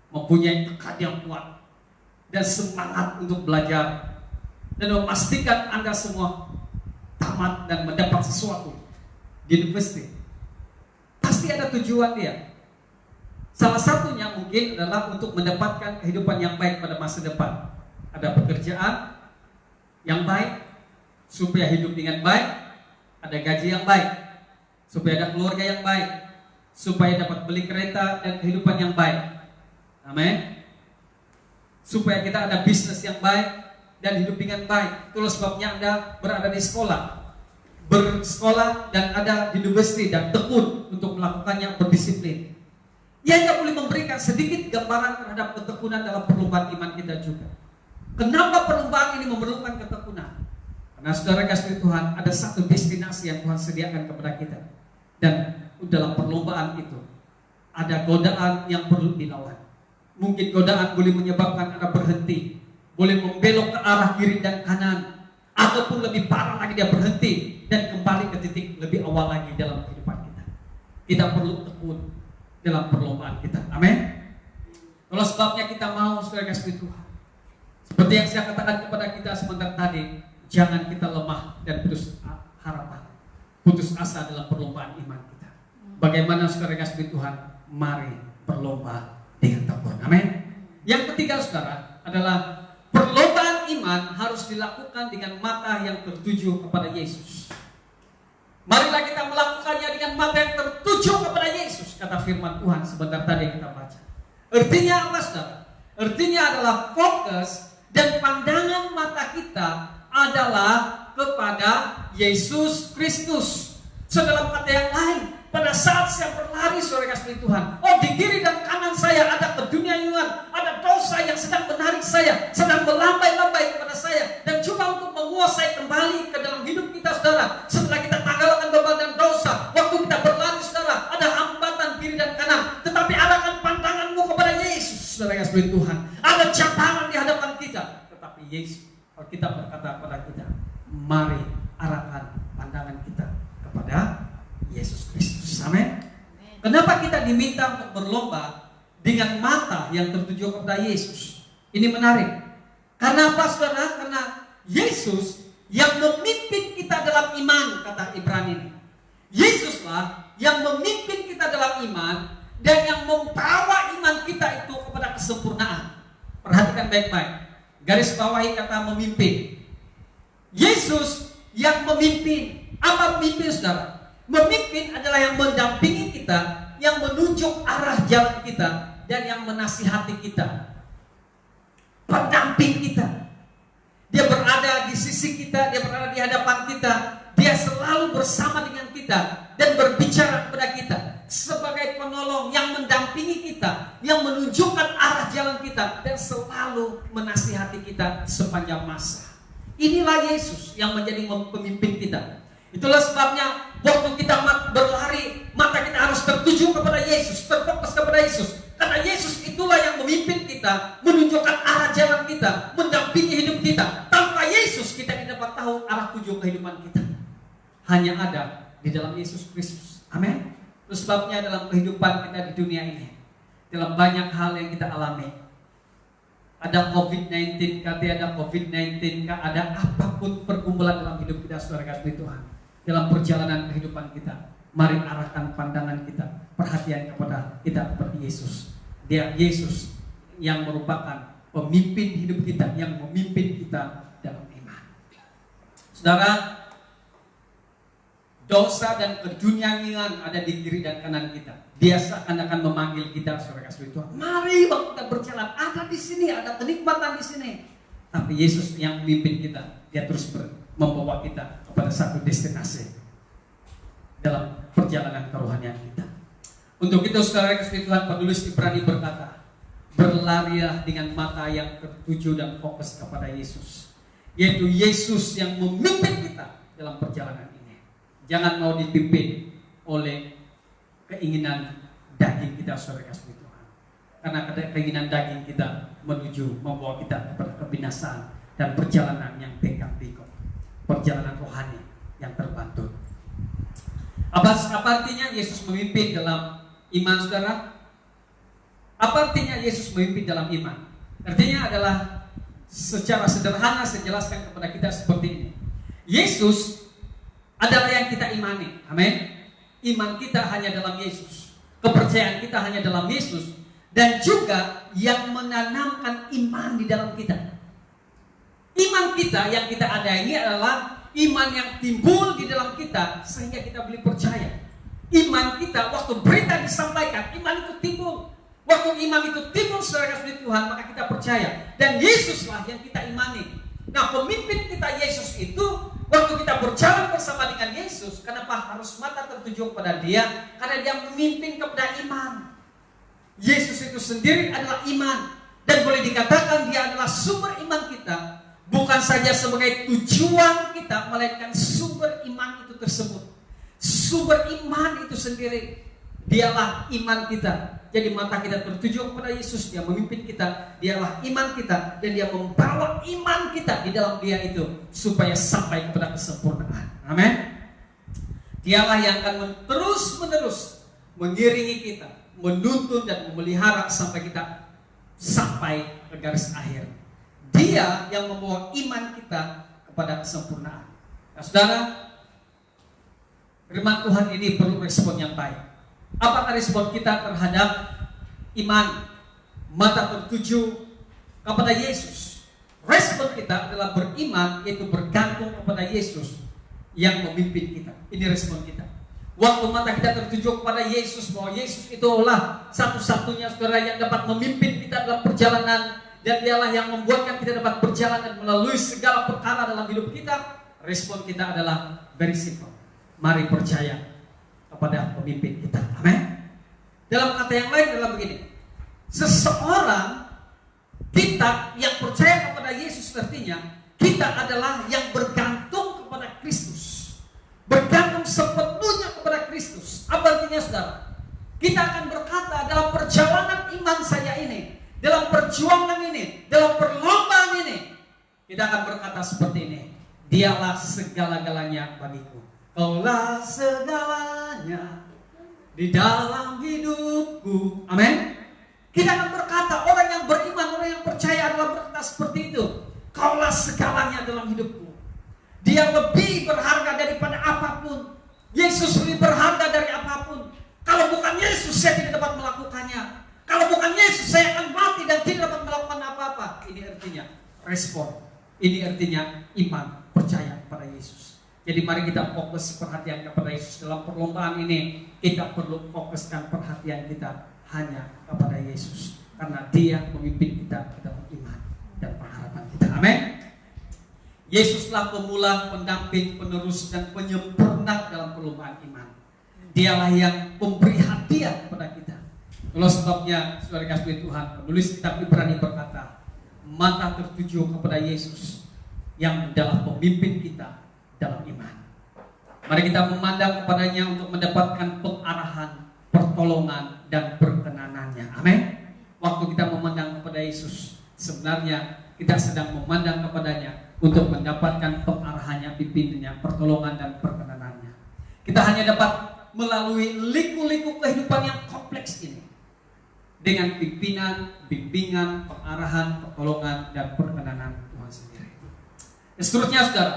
Mempunyai tekad yang kuat dan semangat untuk belajar, dan memastikan Anda semua tamat dan mendapat sesuatu di university. Pasti ada tujuan dia. Salah satunya mungkin adalah untuk mendapatkan kehidupan yang baik pada masa depan. Ada pekerjaan yang baik supaya hidup dengan baik, ada gaji yang baik supaya ada keluarga yang baik, supaya dapat beli kereta dan kehidupan yang baik. Amin. Supaya kita ada bisnis yang baik dan hidup dengan baik. Itulah sebabnya Anda berada di sekolah, bersekolah dan ada di university, dan tekun untuk melakukannya, berdisiplin. Ia hanya boleh memberikan sedikit gambaran terhadap ketekunan dalam perlombaan iman kita juga. Kenapa perlombaan ini memerlukan ketekunan? Karena saudara kasih Tuhan, ada satu destinasi yang Tuhan sediakan kepada kita, dan dalam perlombaan itu ada godaan yang perlu dilawan. Mungkin godaan boleh menyebabkan Anda berhenti, boleh membelok ke arah kiri dan kanan, ataupun lebih parah lagi dia berhenti dan kembali ke titik lebih awal lagi dalam kehidupan kita. Kita perlu tekun dalam perlombaan kita. Amin. Kalau sebabnya kita mau saudara kasih Tuhan, seperti yang saya katakan kepada kita sebentar tadi, jangan kita lemah dan putus harapan, putus asa dalam perlombaan iman kita. Bagaimana saudara kasih Tuhan? Mari berlomba dengan tekun. Amin. Yang ketiga saudara adalah perlombaan iman harus dilakukan dengan mata yang tertuju kepada Yesus. Marilah kita melakukannya dengan mata yang tertuju kepada Yesus, kata firman Tuhan sebentar tadi kita baca. Artinya apa saudara? Artinya adalah fokus dan pandangan mata kita adalah kepada Yesus Kristus. So dalam kata yang lain, pada saat saya berlari saudara kasih Tuhan, oh di kiri dan kanan saya ada keduniaan, ada dosa yang sedang menarik saya, sedang melambai-lambai kepada saya, dan coba untuk menguasai kembali ke dalam hidup kita saudara. Setelah kita tanggalkan beban dan dosa, waktu kita berlari saudara, ada hambatan kiri dan kanan, tetapi arahkan pandanganmu kepada Yesus saudara kasih Tuhan. Ada cabaran di hadapan kita, tetapi Yesus, Alkitab berkata kepada kita, mari arahkan pandangan kita kepada Yesus Kristus. Amin. Kenapa kita diminta untuk berlomba dengan mata yang tertuju kepada Yesus? Ini menarik. Karena apa saudara? Karena Yesus yang memimpin kita dalam iman, kata Ibrani ini. Yesuslah yang memimpin kita dalam iman dan yang membawa iman kita itu kepada kesempurnaan. Perhatikan baik-baik. Garis bawahi kata memimpin. Yesus yang memimpin. Apa memimpin saudara? Memimpin adalah yang mendampingi kita, yang menunjuk arah jalan kita, dan yang menasihati kita. Pendamping kita. Dia berada di sisi kita, dia berada di hadapan kita, dia selalu bersama dengan kita dan berbicara kepada kita sebagai penolong yang mendampingi kita, yang menunjukkan arah jalan kita dan selalu menasihati kita sepanjang masa. Inilah Yesus yang menjadi pemimpin kita. Itulah sebabnya waktu kita berlari, mata kita harus tertuju kepada Yesus, terfokus kepada Yesus. Karena Yesus itulah yang memimpin kita, menunjukkan arah jalan kita, mendampingi hidup kita. Tanpa Yesus kita tidak dapat tahu arah tuju kehidupan kita. Hanya ada di dalam Yesus Kristus. Amin. Itu sebabnya dalam kehidupan kita di dunia ini, dalam banyak hal yang kita alami, ada COVID-19, ada COVID-19, ada apapun pergumulan dalam hidup kita, saudara kasih Tuhan. Dalam perjalanan kehidupan kita, mari arahkan pandangan kita, perhatian kepada kita seperti Yesus. Dia Yesus yang merupakan pemimpin hidup kita, yang memimpin kita dalam iman. Saudara, dosa dan keduniaan ada di kiri dan kanan kita. Dia akan memanggil kita, saudara kasih Tuhan. Mari waktu kita berjalan, ada di sini, ada kenikmatan di sini. Tapi Yesus yang memimpin kita, dia terus membawa kita kepada satu destinasi dalam perjalanan kerohanian kita. Untuk itu saudara kasih Tuhan, penulis Ibrani berkata, berlarilah dengan mata yang tertuju dan fokus kepada Yesus, yaitu Yesus yang memimpin kita dalam perjalanan ini. Jangan mau dipimpin oleh keinginan daging kita, saudara kasih Tuhan. Karena keinginan daging kita membawa kita kepada kebinasaan dan perjalanan yang bengkak-bengkok, perjalanan rohani yang terbantut. Apa artinya Yesus memimpin dalam iman, saudara? Apa artinya Yesus memimpin dalam iman? Artinya adalah secara sederhana saya jelaskan kepada kita seperti ini. Yesus adalah yang kita imani. Amin. Iman kita hanya dalam Yesus. Kepercayaan kita hanya dalam Yesus. Dan juga yang menanamkan iman di dalam kita. Iman kita yang kita ada ini adalah iman yang timbul di dalam kita sehingga kita boleh percaya. Iman kita waktu berita disampaikan, iman itu timbul. Waktu iman itu timbul saudara kasih Tuhan, maka kita percaya. Dan Yesuslah yang kita imani. Nah, pemimpin kita Yesus itu, waktu kita berjalan bersama dengan Yesus, kenapa harus mata tertuju kepada Dia? Karena Dia memimpin kepada iman. Yesus itu sendiri adalah iman. Dan boleh dikatakan Dia adalah sumber iman kita. Bukan saja sebagai tujuan kita, melainkan sumber iman itu tersebut. Sumber iman itu sendiri, Dialah iman kita. Jadi mata kita tertuju kepada Yesus, Dia memimpin kita, Dialah iman kita, dan Dia membawa iman kita di dalam Dia itu supaya sampai kepada kesempurnaan. Amin. Dialah yang akan terus-menerus mengiringi kita, menuntun dan memelihara sampai kita sampai ke garis akhir. Dia yang membawa iman kita kepada kesempurnaan. Nah, saudara, firman Tuhan ini perlu respon yang baik. Apakah respon kita terhadap iman, mata tertuju kepada Yesus? Respon kita adalah beriman, yaitu bergantung kepada Yesus yang memimpin kita. Ini respon kita. Waktu mata kita tertuju kepada Yesus, bahwa Yesus itulah satu-satunya saudara yang dapat memimpin kita dalam perjalanan, dan Dialah yang membuatkan kita dapat berjalan dan melalui segala perkara dalam hidup kita. Respon kita adalah very simple. Mari percaya kepada pemimpin kita. Amin. Dalam kata yang lain adalah begini. Seseorang kita yang percaya kepada Yesus, artinya kita adalah yang bergantung kepada Kristus. Bergantung sepenuhnya kepada Kristus. Apa artinya, saudara? Kita akan berkata dalam perjalanan iman saya ini, dalam perjuangan ini, dalam perlombaan ini, kita akan berkata seperti ini. Dialah segala-galanya bagiku. Kaulah segalanya di dalam hidupku. Amin. Kita akan berkata, orang yang beriman, orang yang percaya adalah berkata seperti itu. Kaulah segalanya dalam hidupku. Dia lebih berharga daripada apapun. Yesus lebih berharga dari apapun. Kalau bukan Yesus, saya tidak dapat melakukannya. Kalau bukan Yesus, saya akan mati dan tidak dapat melakukan apa-apa. Ini artinya respon. Ini artinya iman, percaya kepada Yesus. Jadi mari kita fokus perhatian kepada Yesus. Dalam perlombaan ini kita perlu fokuskan perhatian kita hanya kepada Yesus, karena Dia memimpin kita dalam iman dan pengharapan kita. Amin. Yesuslah pemula, pendamping, penerus dan penyempurna dalam perlombaan iman. Dialah yang memberi hadiah kepada kita. Kalau sebabnya, saudara kasih Tuhan, penulis kitab Ibrani berkata, mata tertuju kepada Yesus yang adalah pemimpin kita dalam iman. Mari kita memandang kepadanya untuk mendapatkan pengarahan, pertolongan dan perkenanannya. Amin. Waktu kita memandang kepada Yesus, sebenarnya kita sedang memandang kepadanya untuk mendapatkan pengarahannya, pimpinannya, pertolongan dan perkenanannya. Kita hanya dapat melalui liku-liku kehidupan yang kompleks ini dengan pimpinan, bimbingan, pengarahan, pertolongan dan perkenanan Tuhan sendiri. Dan seterusnya, saudara,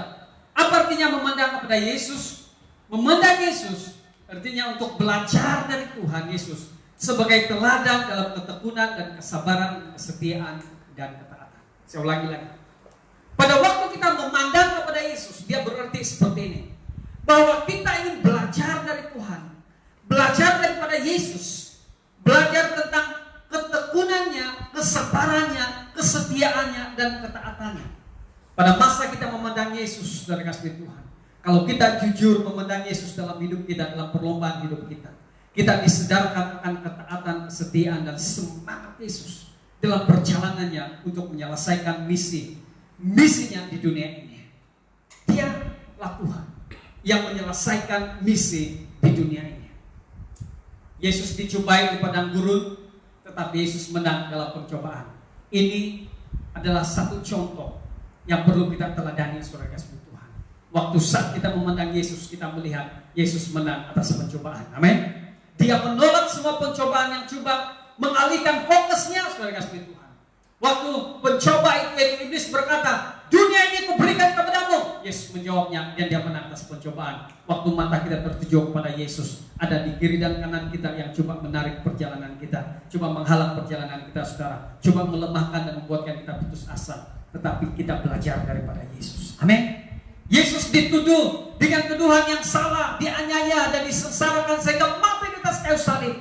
apa artinya memandang kepada Yesus? Memandang Yesus artinya untuk belajar dari Tuhan Yesus sebagai teladan dalam ketekunan dan kesabaran, kesetiaan dan ketaatan. Saya ulangi lagi. Pada waktu kita memandang kepada Yesus, dia berarti seperti ini. Bahwa kita ingin belajar dari Tuhan, belajar daripada Yesus, belajar tentang ketekunannya, kesabarannya, kesetiaannya dan ketaatannya. Pada masa kita memandang Yesus dari kasih Tuhan, kalau kita jujur memandang Yesus dalam hidup kita, dalam perlombaan hidup kita, kita disedarkan akan ketaatan, kesetiaan dan semangat Yesus dalam perjalanannya untuk menyelesaikan misinya di dunia ini. Dialah Tuhan yang menyelesaikan misi di dunia ini. Yesus dicobai di padang gurun, tetapi Yesus menang dalam percobaan. Ini adalah satu contoh yang perlu kita teladani, saudara kasih Tuhan. Waktu saat kita memandang Yesus, kita melihat Yesus menang atas pencobaan. Amin. Dia menolak semua pencobaan yang coba mengalihkan fokusnya, saudara kasih Tuhan. Waktu pencoba itu iblis berkata, dunia ini kuberikan kepadamu. Yesus menjawabnya dan dia menang atas pencobaan. Waktu mata kita tertuju kepada Yesus, ada di kiri dan kanan kita yang coba menarik perjalanan kita, coba menghalang perjalanan kita, saudara, coba melemahkan dan membuatkan kita putus asa. Tetapi kita belajar daripada Yesus. Amin. Yesus dituduh dengan tuduhan yang salah, dianiaya dan disengsarakan sehingga mati di atas kayu salib.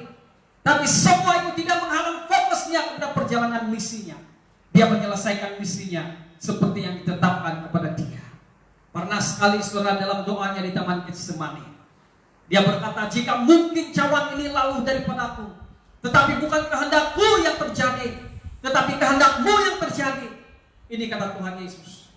Tapi semua itu tidak menghalang fokusnya kepada perjalanan misinya. Dia menyelesaikan misinya seperti yang ditetapkan kepada dia. Pernah sekali saudara dalam doanya di Taman Getsemani, dia berkata, jika mungkin cawan ini lalu daripadaku, tetapi bukan kehendakku yang terjadi, tetapi kehendakmu yang terjadi. Ini kata Tuhan Yesus.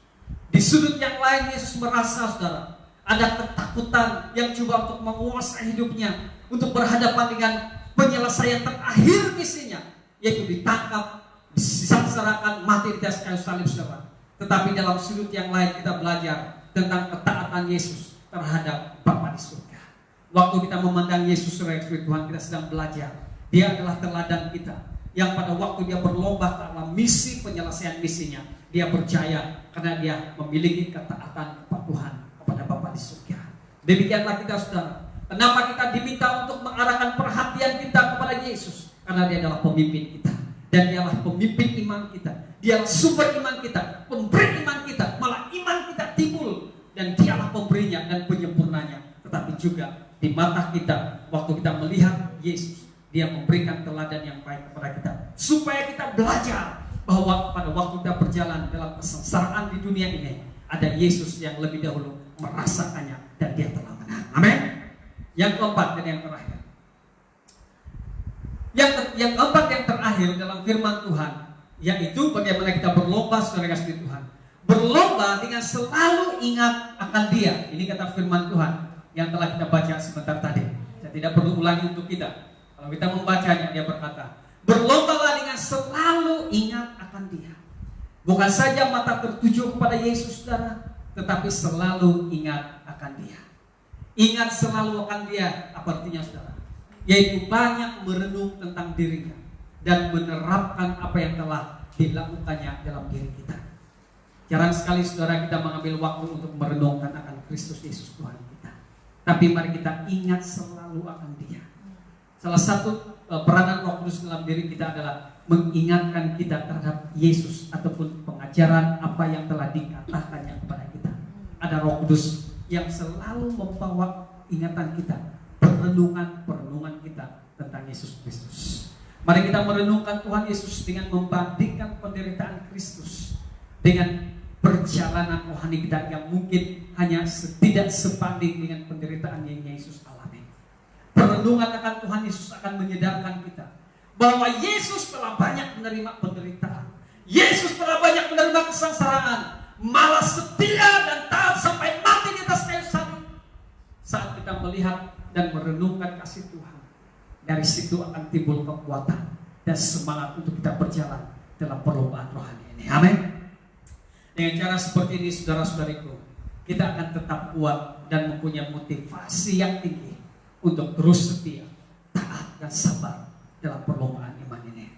Di sudut yang lain Yesus merasa, saudara, ada ketakutan yang coba untuk menguasai hidupnya, untuk berhadapan dengan penyelesaian terakhir misinya, yaitu ditangkap, disengsarakan, mati di atas kayu salib, saudara. Tetapi dalam sudut yang lain kita belajar tentang ketaatan Yesus terhadap Bapa di surga. Waktu kita memandang Yesus sebagai Tuhan, kita sedang belajar. Dia adalah teladan kita, yang pada waktu dia berlomba dalam misi penyelesaian misinya, dia berjaya karena dia memiliki ketaatan kepada Tuhan, kepada Bapa di surga. Demikianlah kita, saudara. Kenapa kita diminta untuk mengarahkan perhatian kita kepada Yesus? Karena dia adalah pemimpin kita. Dan dialah pemimpin iman kita. Dialah sumber iman kita, pemberi iman kita. Malah iman kita timbul. Dan dialah pemberinya dan penyempurnanya. Tetapi juga di mata kita, waktu kita melihat Yesus, dia memberikan teladan yang baik kepada kita. Supaya kita belajar bahwa pada waktu kita berjalan dalam kesengsaraan di dunia ini, ada Yesus yang lebih dahulu merasakannya dan dia telah menang. Amin. Yang keempat dan yang terakhir. Yang keempat yang terakhir dalam firman Tuhan, yaitu bagaimana kita berlomba saudara kasih Tuhan. Berlomba dengan selalu ingat akan Dia. Ini kata firman Tuhan yang telah kita baca sebentar tadi. Saya tidak perlu ulangi untuk kita. Kalau kita membacanya, dia berkata, berlombalah dengan selalu ingat akan Dia. Bukan saja mata tertuju kepada Yesus, saudara, tetapi selalu ingat akan Dia. Ingat selalu akan Dia, apa artinya, saudara? Yaitu banyak merenung tentang dirinya dan menerapkan apa yang telah dilakukannya dalam diri kita. Jarang sekali, saudara, kita mengambil waktu untuk merenungkan akan Kristus Yesus Tuhan kita. Tapi mari kita ingat selalu akan Dia. Salah satu peranan Roh Kudus dalam diri kita adalah mengingatkan kita terhadap Yesus ataupun pengajaran apa yang telah dikatakannya kepada kita. Ada Roh Kudus yang selalu membawa ingatan kita, perenungan kita tentang Yesus Kristus. Mari kita merenungkan Tuhan Yesus dengan membandingkan penderitaan Kristus dengan perjalanan rohani kita yang mungkin hanya tidak sebanding dengan penderitaan yang Yesus alami. Perenungan akan Tuhan Yesus akan menyadarkan kita bahwa Yesus telah banyak menerima penderitaan. Yesus telah banyak menerima kesengsaraan, malah setia dan taat sampai mati di atas kayu salib. Saat kita melihat dan merenungkan kasih Tuhan, dari situ akan timbul kekuatan dan semangat untuk kita berjalan dalam perlombaan rohani ini. Amin. Dengan cara seperti ini, saudara-saudariku, kita akan tetap kuat dan mempunyai motivasi yang tinggi untuk terus setia, taat dan sabar dalam perlombaan iman ini.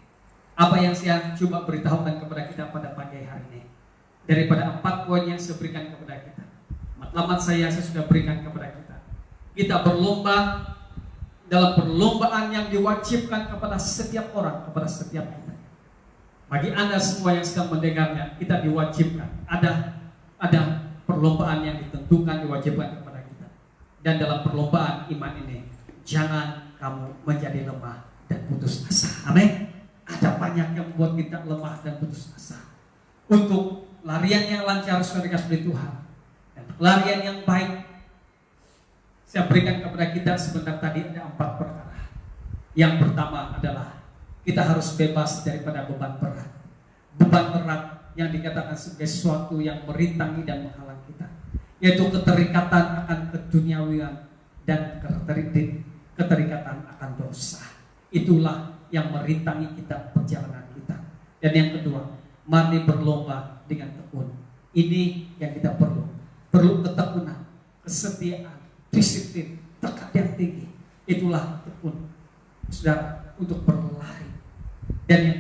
Apa yang saya coba beritahukan kepada kita pada pagi hari ini, daripada 4 poin yang saya berikan kepada kita, matlamat saya sudah berikan kepada kita. Kita berlomba dalam perlombaan yang diwajibkan kepada setiap orang, kepada setiap kita. Bagi Anda semua yang sedang mendengarnya, kita diwajibkan. Ada perlombaan yang ditentukan, diwajibkan kepada kita. Dan dalam perlombaan iman ini, jangan kamu menjadi lemah dan putus asa. Amin. Ada banyak yang membuat kita lemah dan putus asa. Untuk larian yang lancar, saudara kasih Tuhan, dan larian yang baik, saya berikan kepada kita sebentar tadi ada 4 perkara. Yang pertama adalah kita harus bebas daripada beban berat. Beban berat yang dikatakan sebagai sesuatu yang merintangi dan menghalang kita, yaitu keterikatan akan keduniawian dan keterikatan akan dosa. Itulah yang merintangi kita, perjalanan kita. Dan yang kedua, mari berlomba dengan tekun. Ini yang kita perlu ketekunan, kesetiaan, disiplin, tekad yang tinggi. Itulah tekun, saudara, untuk berlari. Dan yang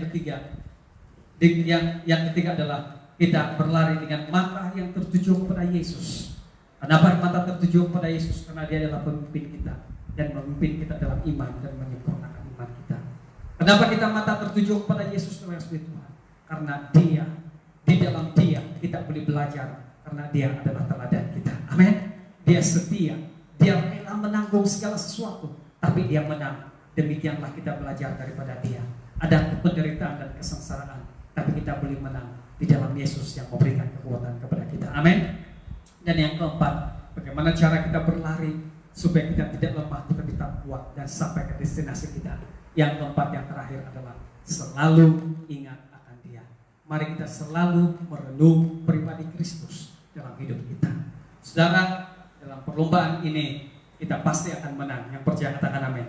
ketiga adalah kita berlari dengan mata yang tertuju kepada Yesus. Kenapa mata tertuju kepada Yesus? Karena Dia adalah pemimpin kita dan memimpin kita dalam iman dan menyempurnakan iman kita. Kenapa kita mata tertuju kepada Yesus sebagai Tuhan? Karena Dia, di dalam Dia kita boleh belajar, karena Dia adalah teladan kita. Amin. Dia setia, Dia rela menanggung segala sesuatu, tapi Dia menang. Demikianlah kita belajar daripada Dia. Ada penderitaan dan kesengsaraan, tapi kita boleh menang di dalam Yesus yang memberikan kekuatan kepada kita. Amin. Dan yang keempat, bagaimana cara kita berlari supaya kita tidak lemah tetapi tetap kuat dan sampai ke destinasi kita. Yang keempat, yang terakhir adalah selalu ingat akan Dia. Mari kita selalu merenung pribadi Kristus dalam hidup kita. Saudara, dalam perlombaan ini kita pasti akan menang. Yang percaya katakan amin.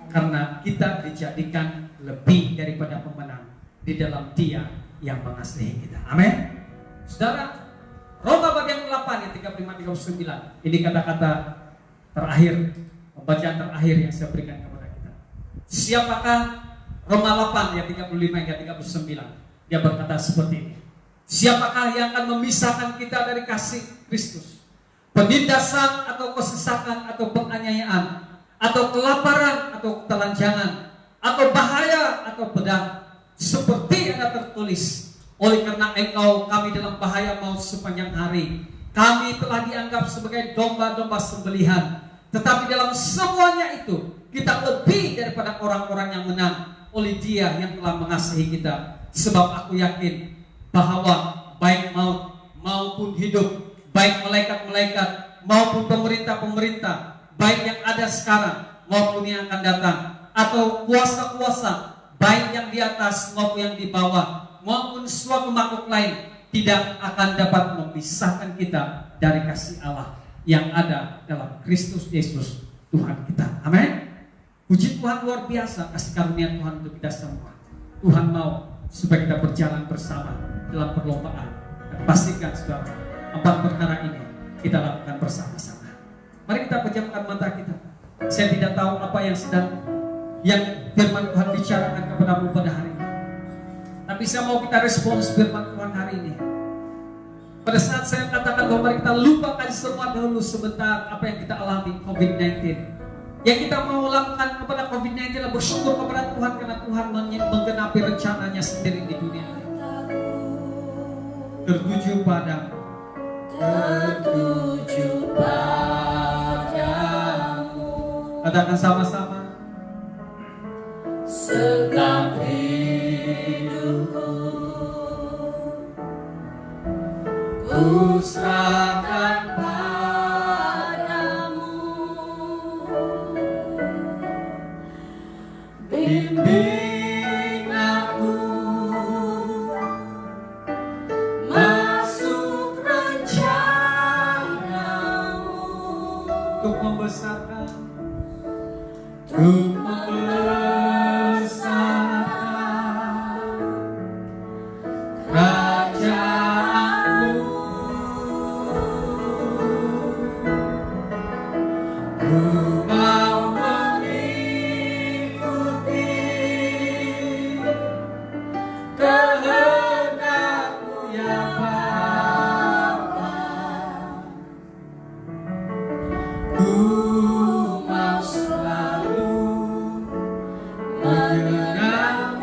Karena kita dijadikan lebih daripada pemenang di dalam Dia yang mengasihi kita. Amin. Saudara, Roma bagian 8 ayat 35-39. Ini kata-kata terakhir, pembacaan terakhir yang saya berikan kepada kita. Siapakah, Roma 8 ayat 35-39, dia berkata seperti ini. Siapakah yang akan memisahkan kita dari kasih Kristus? Penindasan atau kesesakan atau penganiayaan atau kelaparan atau ketelanjangan atau bahaya atau pedang, seperti ada tertulis, oleh karena engkau kami dalam bahaya maut sepanjang hari. Kami telah dianggap sebagai domba-domba sembelihan, tetapi dalam semuanya itu kita lebih daripada orang-orang yang menang oleh Dia yang telah mengasihi kita. Sebab aku yakin bahwa baik maut maupun hidup, baik malaikat-malaikat maupun pemerintah-pemerintah, baik yang ada sekarang maupun yang akan datang, atau kuasa-kuasa baik yang di atas maupun yang di bawah, maupun suatu makhluk lain tidak akan dapat memisahkan kita dari kasih Allah yang ada dalam Kristus Yesus Tuhan kita. Amin. Puji Tuhan, luar biasa kasih karunia Tuhan untuk kita semua. Tuhan mau supaya kita berjalan bersama dalam perlombaan. Dan pastikan saudara, 4 perkara ini kita lakukan bersama-sama. Mari kita pejamkan mata kita. Saya tidak tahu apa yang firman Tuhan bicarakan kepadamu pada hari ini. Tapi saya mau kita respons firman Tuhan hari ini. Pada saat saya katakan bahwa mari kita lupakan semua dahulu sebentar apa yang kita alami COVID-19. Yang kita mau lakukan kepada COVID-19 adalah bersyukur kepada Tuhan karena Tuhan menggenapi rencananya sendiri di dunia ini. Tertuju padamu. Katakan sama-sama.
Segenap hidupku ku serahkan padamu. Bimbing aku masuk rencanamu
Untuk membesarkan,
untuk membesarkan kerajaanmu. Ku mau mengikuti kehendak-Mu ya Bapa. Ku mau selalu menyenangkan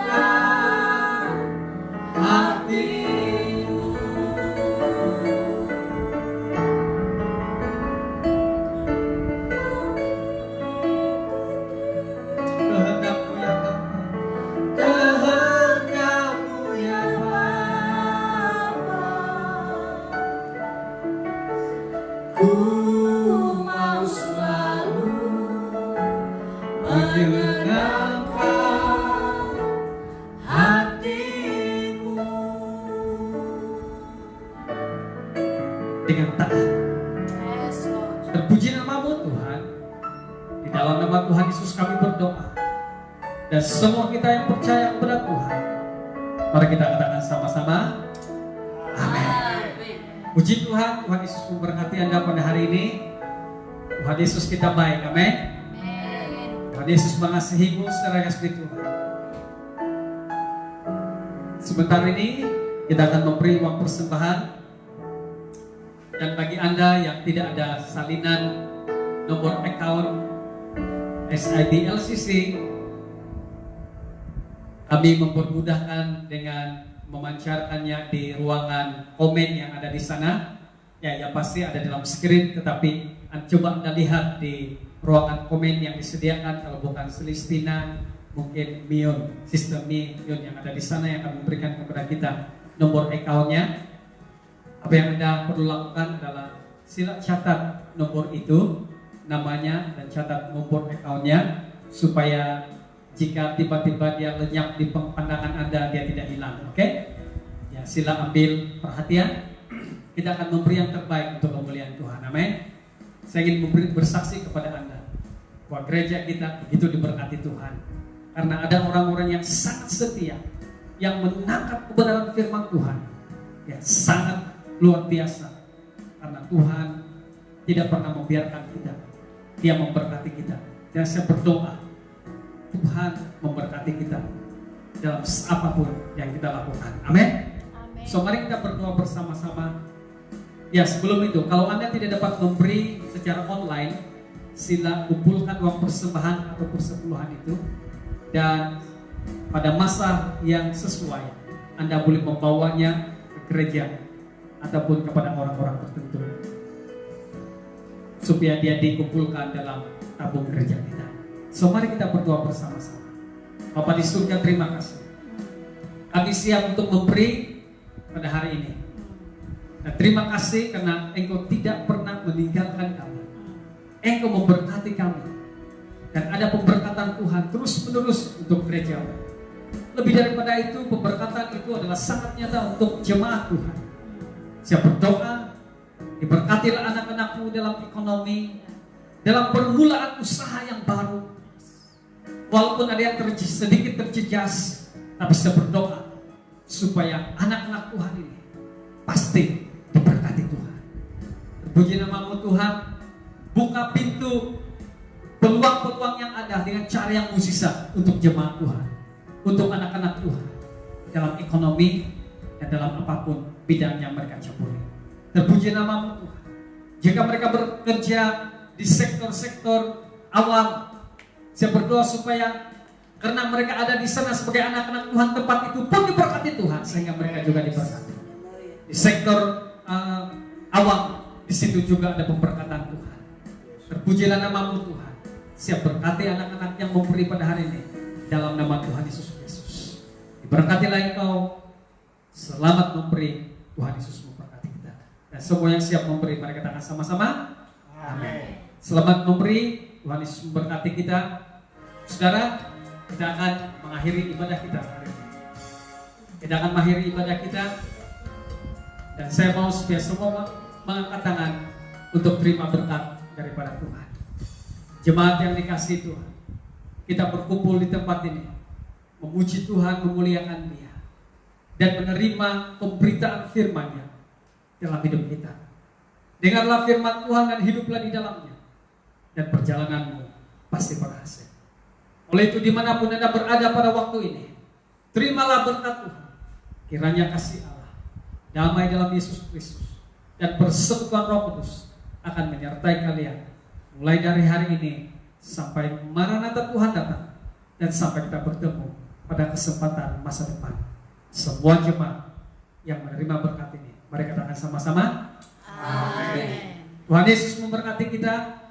hati-Mu.
kehendak-Mu ya Bapa.
Kehendak-Mu ya Bapa. Ku mau selalu menyenangkan hati-Mu.
Dengan taat.
Yes, Lord.
Terpuji nama-Mu Tuhan. Di dalam nama Tuhan Yesus kami berdoa. Dan semua kita yang percaya kepada Tuhan, mari kita katakan sama-sama.
Amin.
Puji Tuhan, Tuhan Yesus memberkati Anda pada hari ini. Tuhan Yesus kita baik, amin.
Amin.
Tuhan Yesus mengasihimu secara spiritual. Sebentar ini kita akan memberi uang persembahan. Dan bagi Anda yang tidak ada salinan nomor account SID LCC, kami mempermudahkan dengan memancarkannya di ruangan komen yang ada di sana. Ya pasti ada dalam screen, tetapi coba Anda lihat di ruangan komen yang disediakan. Kalau bukan Celestina, mungkin Mion, sistem Mion yang ada di sana yang akan memberikan kepada kita nomor account-nya. Apa yang Anda perlu lakukan adalah sila catat nomor itu, namanya, dan catat nomor account-nya, supaya jika tiba-tiba dia lenyap di pandangan Anda, dia tidak hilang. Oke? Ya, sila ambil perhatian. Kita akan memberi yang terbaik untuk kemuliaan Tuhan. Amin. Saya ingin bersaksi kepada Anda bahwa gereja kita begitu diberkati Tuhan, karena ada orang-orang yang sangat setia, yang menangkap kebenaran firman Tuhan. Ya, sangat luar biasa. Karena Tuhan tidak pernah membiarkan kita. Dia memberkati kita. Dan saya berdoa Tuhan memberkati kita dalam apapun yang kita lakukan. Amin. So mari kita berdoa bersama-sama. Ya, sebelum itu, kalau Anda tidak dapat memberi secara online, sila kumpulkan uang persembahan atau persepuluhan itu, dan pada masa yang sesuai Anda boleh membawanya ke gereja ataupun kepada orang-orang tertentu supaya dia dikumpulkan dalam tabung gereja kita. So mari kita berdoa bersama-sama. Bapa di surga, terima kasih. Kami siap untuk memberi pada hari ini. Dan terima kasih karena Engkau tidak pernah meninggalkan kami. Engkau memberkati kami. Dan ada pemberkatan Tuhan terus-menerus untuk gereja. Lebih daripada itu, pemberkatan itu adalah sangat nyata untuk jemaat Tuhan. Saya berdoa, diberkatilah anak-anakmu dalam ekonomi, dalam permulaan usaha yang baru. Walaupun ada yang sedikit terjejas, tapi saya berdoa supaya anak-anak Tuhan ini pasti diberkati Tuhan. Terpuji namamu Tuhan. Buka pintu peluang-peluang yang ada dengan cara yang mukjizat untuk jemaat Tuhan, untuk anak-anak Tuhan dalam ekonomi dan dalam apapun bidang yang mereka campuri. Terpuji namamu Tuhan. Jika mereka bekerja di sektor-sektor awam, saya berdoa supaya karena mereka ada di sana sebagai anak-anak Tuhan, tempat itu pun diberkati Tuhan sehingga mereka juga diberkati. Di sektor awam, di situ juga ada pemberkatan Tuhan. Terpujilah namamu Tuhan. Siap berkati anak-anak yang memberi pada hari ini dalam nama Tuhan Yesus Kristus. Diberkatilah engkau. Selamat memberi. Tuhan Yesus memberkati kita. Dan semua yang siap memberi, mari kita akan sama-sama. Amin. Selamat memberi. Tuhan Yesus memberkati kita. Saudara, kita akan mengakhiri ibadah kita hari ini. Kita akan mengakhiri ibadah kita. Dan saya mau supaya semua mengangkat tangan untuk terima berkat daripada Tuhan. Jemaat yang dikasihi Tuhan, kita berkumpul di tempat ini memuji Tuhan, memuliakan Dia, dan menerima pemberitaan firman-Nya dalam hidup kita. Dengarlah firman Tuhan dan hiduplah di dalamnya, dan perjalananmu pasti berhasil. Oleh itu dimanapun Anda berada pada waktu ini, terimalah berkat Tuhan. Kiranya kasih Allah, damai dalam Yesus Kristus, dan persekutuan Roh Kudus akan menyertai kalian mulai dari hari ini sampai Maranatha Tuhan datang, dan sampai kita bertemu pada kesempatan masa depan. Semua jemaat yang menerima berkat ini, mari kita akan sama-sama. Amin. Tuhan Yesus memberkati kita.